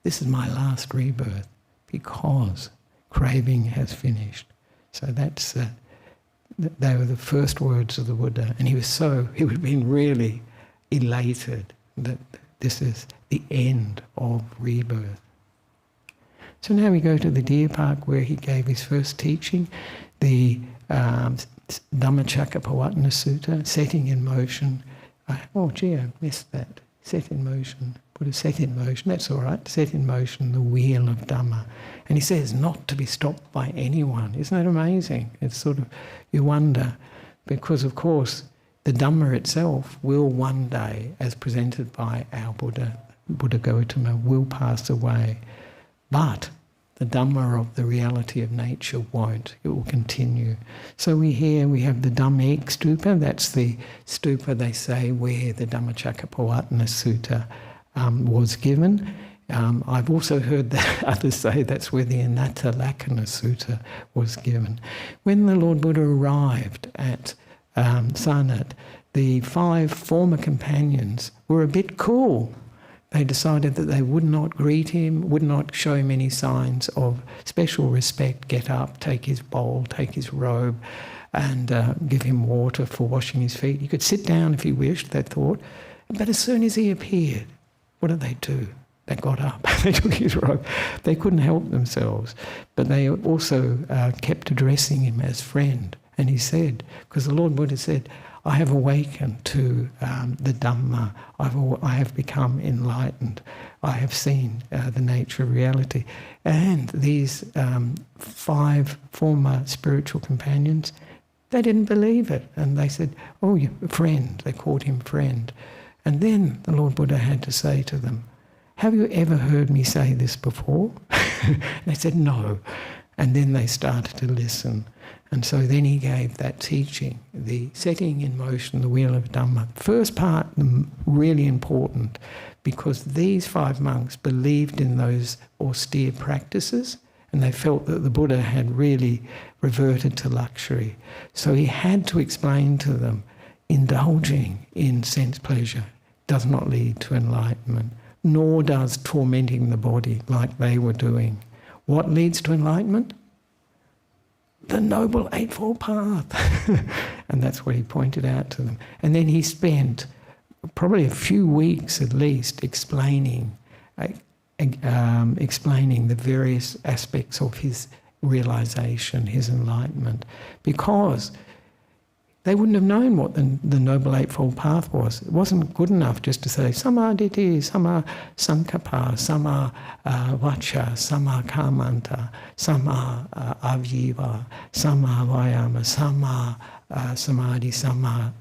this is my last rebirth? Because craving has finished. So that's they were the first words of the Buddha. And he would have been really elated that this is the end of rebirth. So now we go to the Deer Park where he gave his first teaching, the Dhammacakkappavattana Sutta, setting in motion. I missed that. Set in motion. Buddha set in motion, that's all right. Set in motion the wheel of Dhamma. And he says not to be stopped by anyone. Isn't that amazing? It's sort of, you wonder, because of course the Dhamma itself will one day, as presented by our Buddha Gautama, will pass away. But the Dhamma of the reality of nature won't. It will continue. So we have the Dhammik Stupa. That's the stupa, they say, where the Dhammacakkappavattana Sutta was given. I've also heard that others say that's where the Anattalakkana Sutta was given. When the Lord Buddha arrived at Sarnath, the 5 former companions were a bit cool. They decided that they would not greet him, would not show him any signs of special respect, get up, take his bowl, take his robe, and give him water for washing his feet. He could sit down if he wished, they thought. But as soon as he appeared, what did they do? They got up, they took his robe. They couldn't help themselves. But they also kept addressing him as friend. And he said, because the Lord Buddha said, I have awakened to the Dhamma. I have become enlightened. I have seen the nature of reality. And these 5 former spiritual companions, they didn't believe it. And they said, oh, you're a friend. They called him friend. And then the Lord Buddha had to say to them, have you ever heard me say this before? They said, no. And then they started to listen. And so then he gave that teaching, the setting in motion, the wheel of Dhamma. First part, really important, because these 5 monks believed in those austere practices and they felt that the Buddha had really reverted to luxury. So he had to explain to them, indulging in sense pleasure does not lead to enlightenment, nor does tormenting the body like they were doing. What leads to enlightenment? The Noble Eightfold Path. And that's what he pointed out to them. And then he spent probably a few weeks at least explaining explaining the various aspects of his realization, his enlightenment, because they wouldn't have known what the Noble Eightfold Path was. It wasn't good enough just to say, Samma Ditti, Samma Sankappa, Samma Vacha, Samma Kamanta, Samma Aviva, Samma Vayama, Samma Samadhi, Samma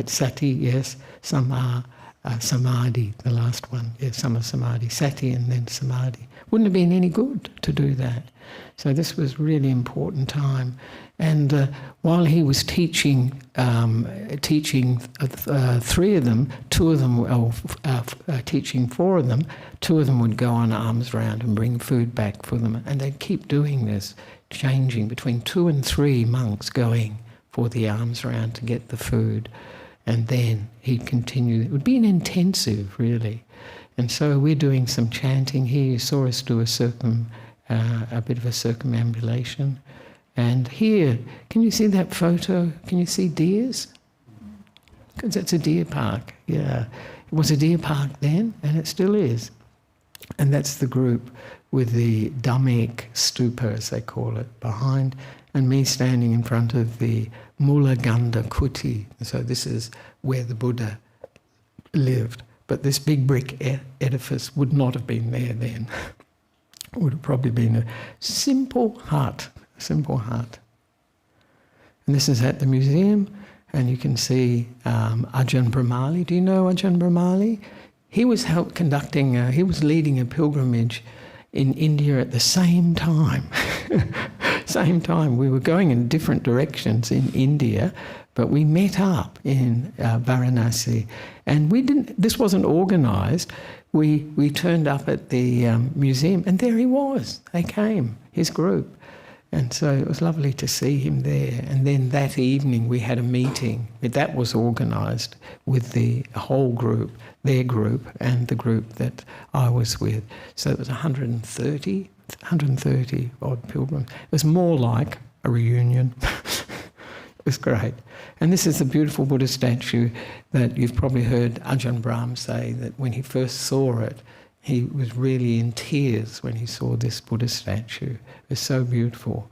Sati, yes, Samma Samadhi, the last one, yes, Samma Samadhi, Sati and then Samadhi. Wouldn't have been any good to do that. So this was really important time. And while he was teaching three of them, two of them, teaching four of them, two of them would go on alms round and bring food back for them. And they'd keep doing this, changing between 2 and 3 monks going for the alms round to get the food. And then he'd continue. It would be an intensive, really. And so we're doing some chanting here. You saw us do a bit of a circumambulation. And here, can you see that photo? Can you see deers? Because that's a deer park, yeah. It was a deer park then, and it still is. And that's the group with the Dhammic Stupa, as they call it, behind, and me standing in front of the Mula Ganda Kuti. So this is where the Buddha lived. But this big brick edifice would not have been there then. It would have probably been a simple hut. And this is at the museum, and you can see Ajahn Brahm. Do you know Ajahn Brahm? He was he was leading a pilgrimage in India at the same time. Same time. We were going in different directions in India, but we met up in Varanasi. And this wasn't organised. We turned up at the museum, and there he was. They came, his group. And so it was lovely to see him there. And then that evening we had a meeting. That was organised with the whole group, their group, and the group that I was with. So it was 130 odd pilgrims. It was more like a reunion. It was great. And this is the beautiful Buddha statue that you've probably heard Ajahn Brahm say that when he first saw it, he was really in tears when he saw this Buddha statue. It was so beautiful.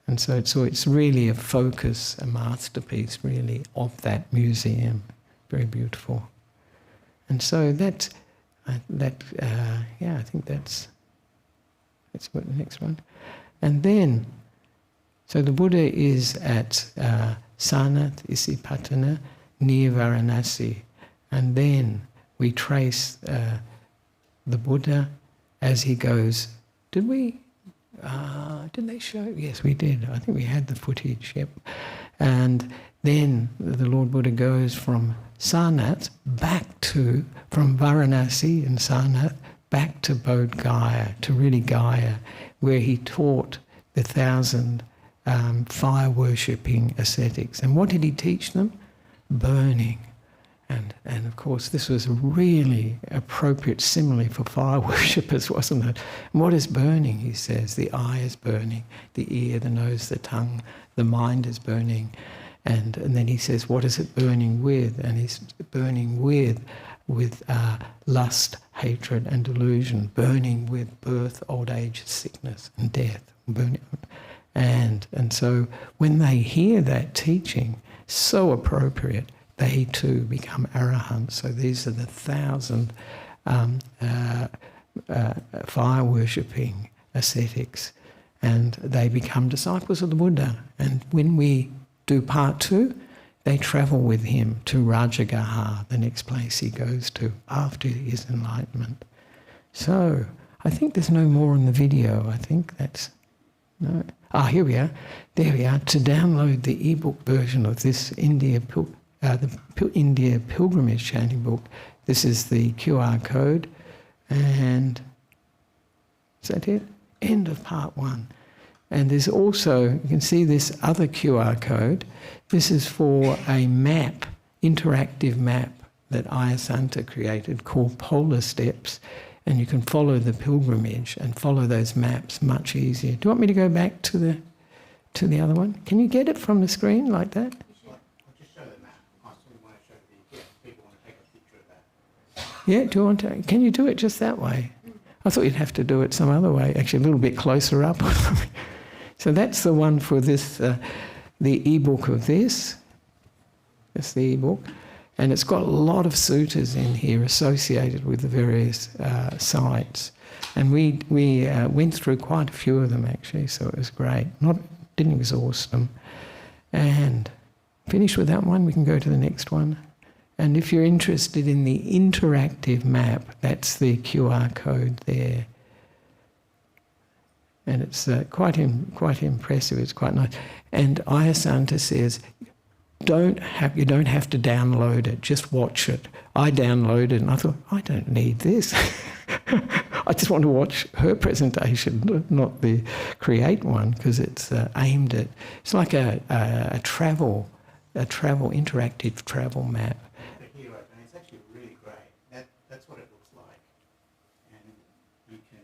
And so it's really a focus, a masterpiece really of that museum. Very beautiful. And so I think that's what the next one. And then, so the Buddha is at Sarnath, Isipatana, near Varanasi. And then we trace the Buddha as he goes. Did they show? Yes, we did. I think we had the footage, yep. And then the Lord Buddha goes from Sarnath from Varanasi and Sarnath back to Bodh Gaya, to really Gaya, where he taught the 1,000 fire-worshipping ascetics. And what did he teach them? Burning. And of course, this was a really appropriate simile for fire worshippers, wasn't it? And what is burning, he says? The eye is burning, the ear, the nose, the tongue, the mind is burning. And then he says, what is it burning with? And he's burning with lust, hatred and delusion, burning with birth, old age, sickness and death. Burning. And so when they hear that teaching, so appropriate, they too become arahants. So these are the 1,000 fire-worshipping ascetics, and they become disciples of the Buddha. And when we do part 2, they travel with him to Rajagaha, the next place he goes to after his enlightenment. So I think there's no more in the video. I think that's... No. Here we are. There we are. To download the ebook version of this India Pilgrimage Chanting Book, this is the QR code. And is that it? End of part 1. And there's also, you can see this other QR code. This is for a map, interactive map that Ayasanta created called Polar Steps. And you can follow the pilgrimage and follow those maps much easier. Do you want me to go back to the other one? Can you get it from the screen like that? I'll just show the map. I want to show people want to take a picture of that. Yeah, do you want to? Can you do it just that way? I thought you'd have to do it some other way, actually a little bit closer up or something. So that's the one for this, the e-book of this. That's the e-book. And it's got a lot of suttas in here associated with the various sites. And we went through quite a few of them actually, so it was great. Didn't exhaust them. And finished with that one, we can go to the next one. And if you're interested in the interactive map, that's the QR code there. And it's quite impressive, it's quite nice. And Ayasanta says, you don't have to download it, just watch it. I downloaded it and I thought, I don't need this. I just want to watch her presentation, not the create one, because it's aimed at, it's like a interactive travel map. The hero, and it's actually really great. That's what it looks like. And you can...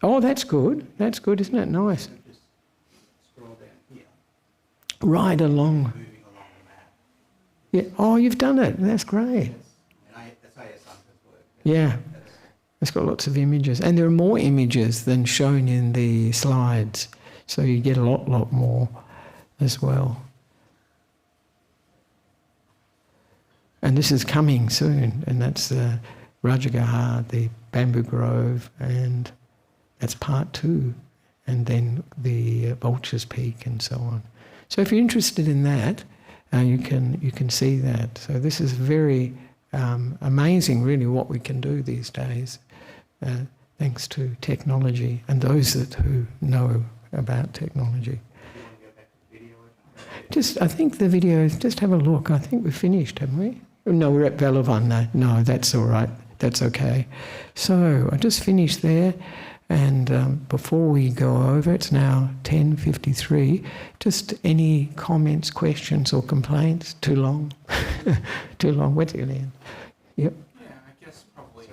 Oh, that's good. That's good, isn't it? Nice. Just scroll down here. Right along. Moving along the map. Yeah. Oh, you've done it. That's great. That's Ayasanta's work. Yeah. It's got lots of images. And there are more images than shown in the slides. So you get a lot more as well. And this is coming soon, and that's Rajagaha, the Bamboo Grove, and that's part 2, and then the Vulture's Peak and so on. So if you're interested in that, you can see that. So this is very amazing, really, what we can do these days, thanks to technology and those who know about technology. I think the videos, just have a look. I think we've finished, haven't we? No, we're at Velavana. No, that's all right. That's okay. So I just finished there, and before we go over, it's now 10:53. Just any comments, questions or complaints? Too long? Too long? Where's it end? Yep. Yeah, I guess probably.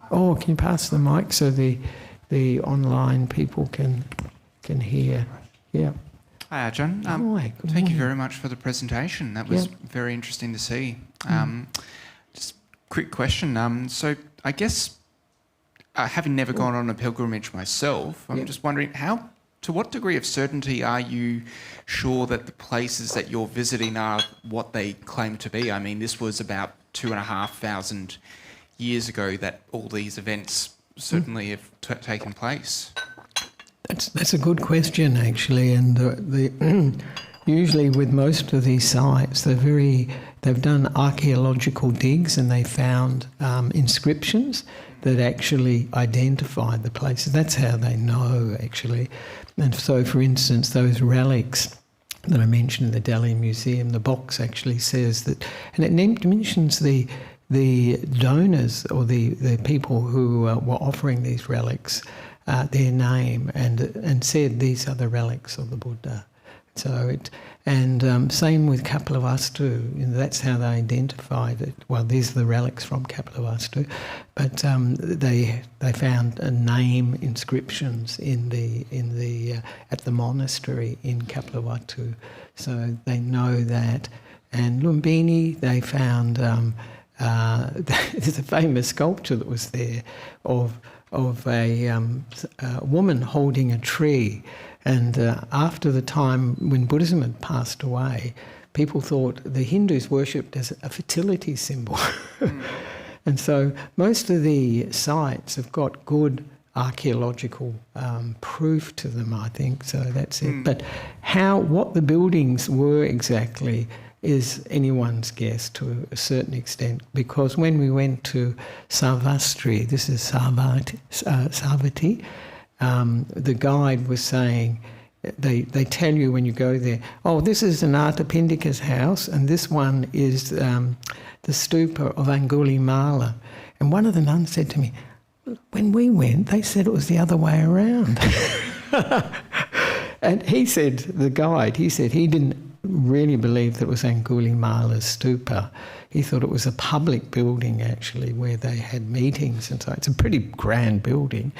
Oh, can you pass the mic so the online people can hear? Yeah. Hi, Ajahn. Hi, good Thank you morning. very much for the presentation. That was Yep. very interesting to see. Just quick question. So I guess, having never gone on a pilgrimage myself, I'm Yep. just wondering to what degree of certainty are you sure that the places that you're visiting are what they claim to be? I mean, this was about 2,500 years ago that all these events certainly have taken place. That's a good question, actually, and usually with most of these sites, they've done archaeological digs and they found inscriptions that actually identify the places. That's how they know, actually. And so, for instance, those relics that I mentioned in the Delhi Museum, the box actually says that, and it mentions the donors or the people who were offering these relics, their name, and said these are the relics of the Buddha. So same with Kapilavatthu. That's how they identified it. Well, these are the relics from Kapilavatthu, but they found name inscriptions at the monastery in Kapilavatthu, so they know that. And Lumbini, they found there's a famous sculpture that was there of a woman holding a tree. And after the time when Buddhism had passed away, people thought the Hindus worshipped as a fertility symbol. And so most of the sites have got good archaeological proof to them, I think, so that's it. But what the buildings were exactly is anyone's guess to a certain extent, because when we went to Sarvastri, this is Sarvati, the guide was saying, they tell you when you go there, oh, this is Anathapindika's house, and this one is the stupa of Angulimala. And one of the nuns said to me, when we went, they said it was the other way around. And he said, the guide, he didn't really believe that it was Angulimala's stupa. He thought it was a public building, actually, where they had meetings, and so it's a pretty grand building.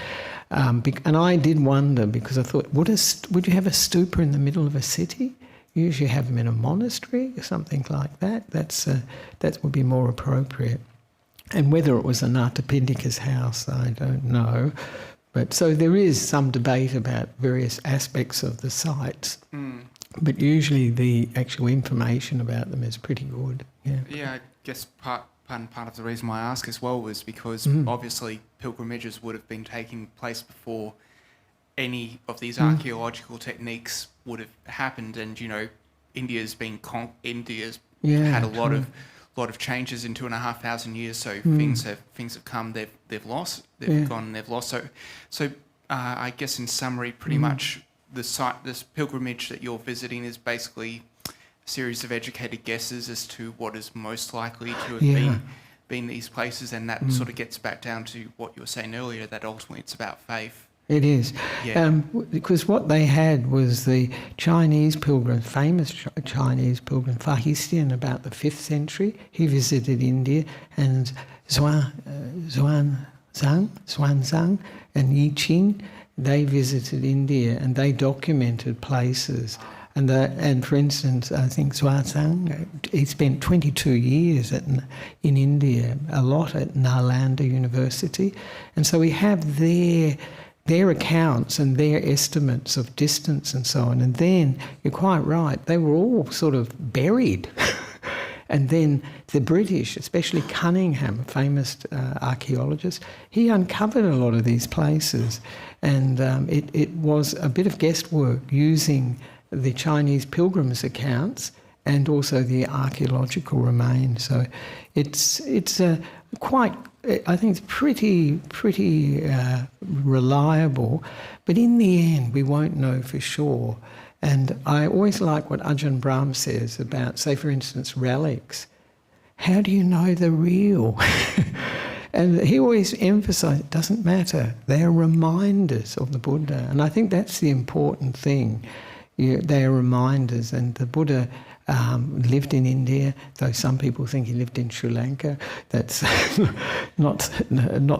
And I did wonder, because I thought, would you have a stupa in the middle of a city? You usually have them in a monastery or something like that. That would be more appropriate. And whether it was Anathapindika's house, I don't know. But so there is some debate about various aspects of the sites. But usually the actual information about them is pretty good. Yeah. Yeah, I guess part of the reason why I ask as well was because obviously pilgrimages would have been taking place before any of these archaeological techniques would have happened, and India's had a lot of changes in 2,500 years. So things have come, they've lost, they've gone, they've lost. So I guess in summary, pretty much this pilgrimage that you're visiting is basically a series of educated guesses as to what is most likely to have been these places, and that sort of gets back down to what you were saying earlier, that ultimately it's about faith. It is. Yeah. Because what they had was the Chinese pilgrim, famous Chinese pilgrim, Fahistian, about the 5th century. He visited India, and Xuanzang and Yi Qing, they visited India and they documented places. And for instance, I think Xuanzang, he spent 22 years in India, a lot at Nalanda University. And so we have their accounts and their estimates of distance and so on. And then, you're quite right, they were all sort of buried. And then the British, especially Cunningham, a famous archaeologist, he uncovered a lot of these places. And it was a bit of guesswork using the Chinese pilgrims' accounts and also the archaeological remains. So it's quite, I think it's pretty reliable, but in the end we won't know for sure. And I always like what Ajahn Brahm says about, say for instance, relics. How do you know they're real? And he always emphasised, it doesn't matter, they're reminders of the Buddha. And I think that's the important thing. They are reminders, and the Buddha lived in India, though some people think he lived in Sri Lanka. That's not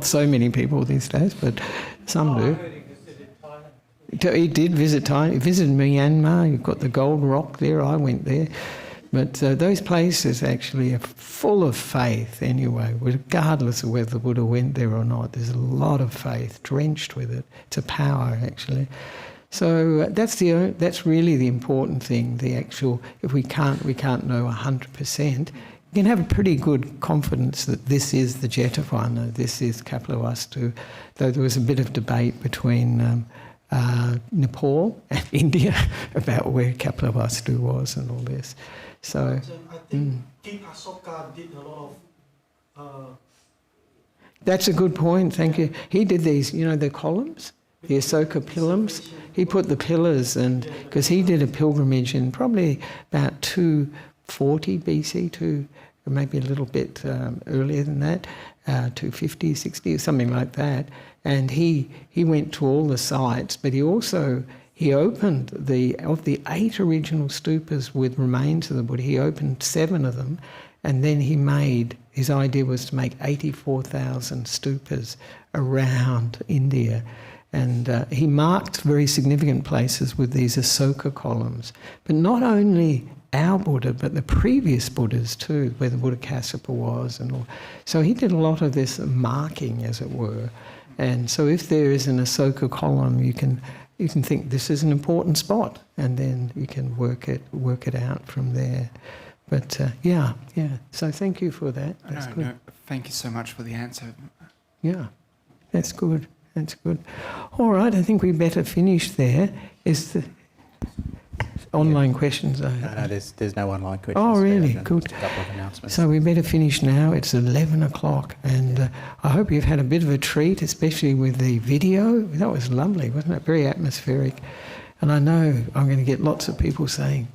so many people these days, but some do. He did visit Thailand. He visited Myanmar. You've got the Gold Rock there. I went there. But those places actually are full of faith anyway, regardless of whether the Buddha went there or not. There's a lot of faith drenched with it. It's a power, actually. So that's really the important thing. The actual, if we can't know 100%. You can have a pretty good confidence that this is the Jetavana, this is Kapilavatthu. Though there was a bit of debate between Nepal and India about where Kapilavatthu was and all this. So I think King Asoka did a lot of. That's a good point. Thank you. He did these, the columns. The Asoka pillars. He put the pillars, and because he did a pilgrimage in probably about 240 BC to maybe a little bit earlier than that, 250, 60, or something like that. And he went to all the sites, but he opened of the 8 original stupas with remains of the Buddha. He opened 7 of them, and then his idea was to make 84,000 stupas around India. And he marked very significant places with these Asoka columns. But not only our Buddha, but the previous Buddhas too, where the Buddha Kassapa was and all. So he did a lot of this marking, as it were. And so if there is an Asoka column, you can think this is an important spot, and then you can work it out from there. But yeah. So thank you for that. That's good. No, thank you so much for the answer. Yeah, that's good. That's good. All right, I think we better finish there. Is the online questions? No, there's no online questions. Oh, really? Good. Just a couple of announcements. So we better finish now. It's 11 o'clock, and I hope you've had a bit of a treat, especially with the video. That was lovely, wasn't it? Very atmospheric. And I know I'm going to get lots of people saying,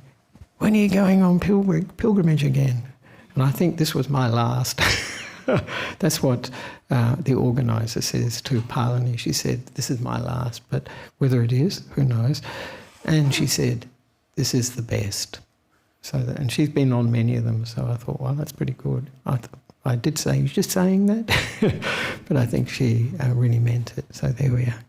when are you going on pilgrimage again? And I think this was my last. That's what the organiser says to Palani. She said, this is my last, but whether it is, who knows. And she said, this is the best. And she's been on many of them, so I thought, well, that's pretty good. I did say, you're just saying that? But I think she really meant it, so there we are.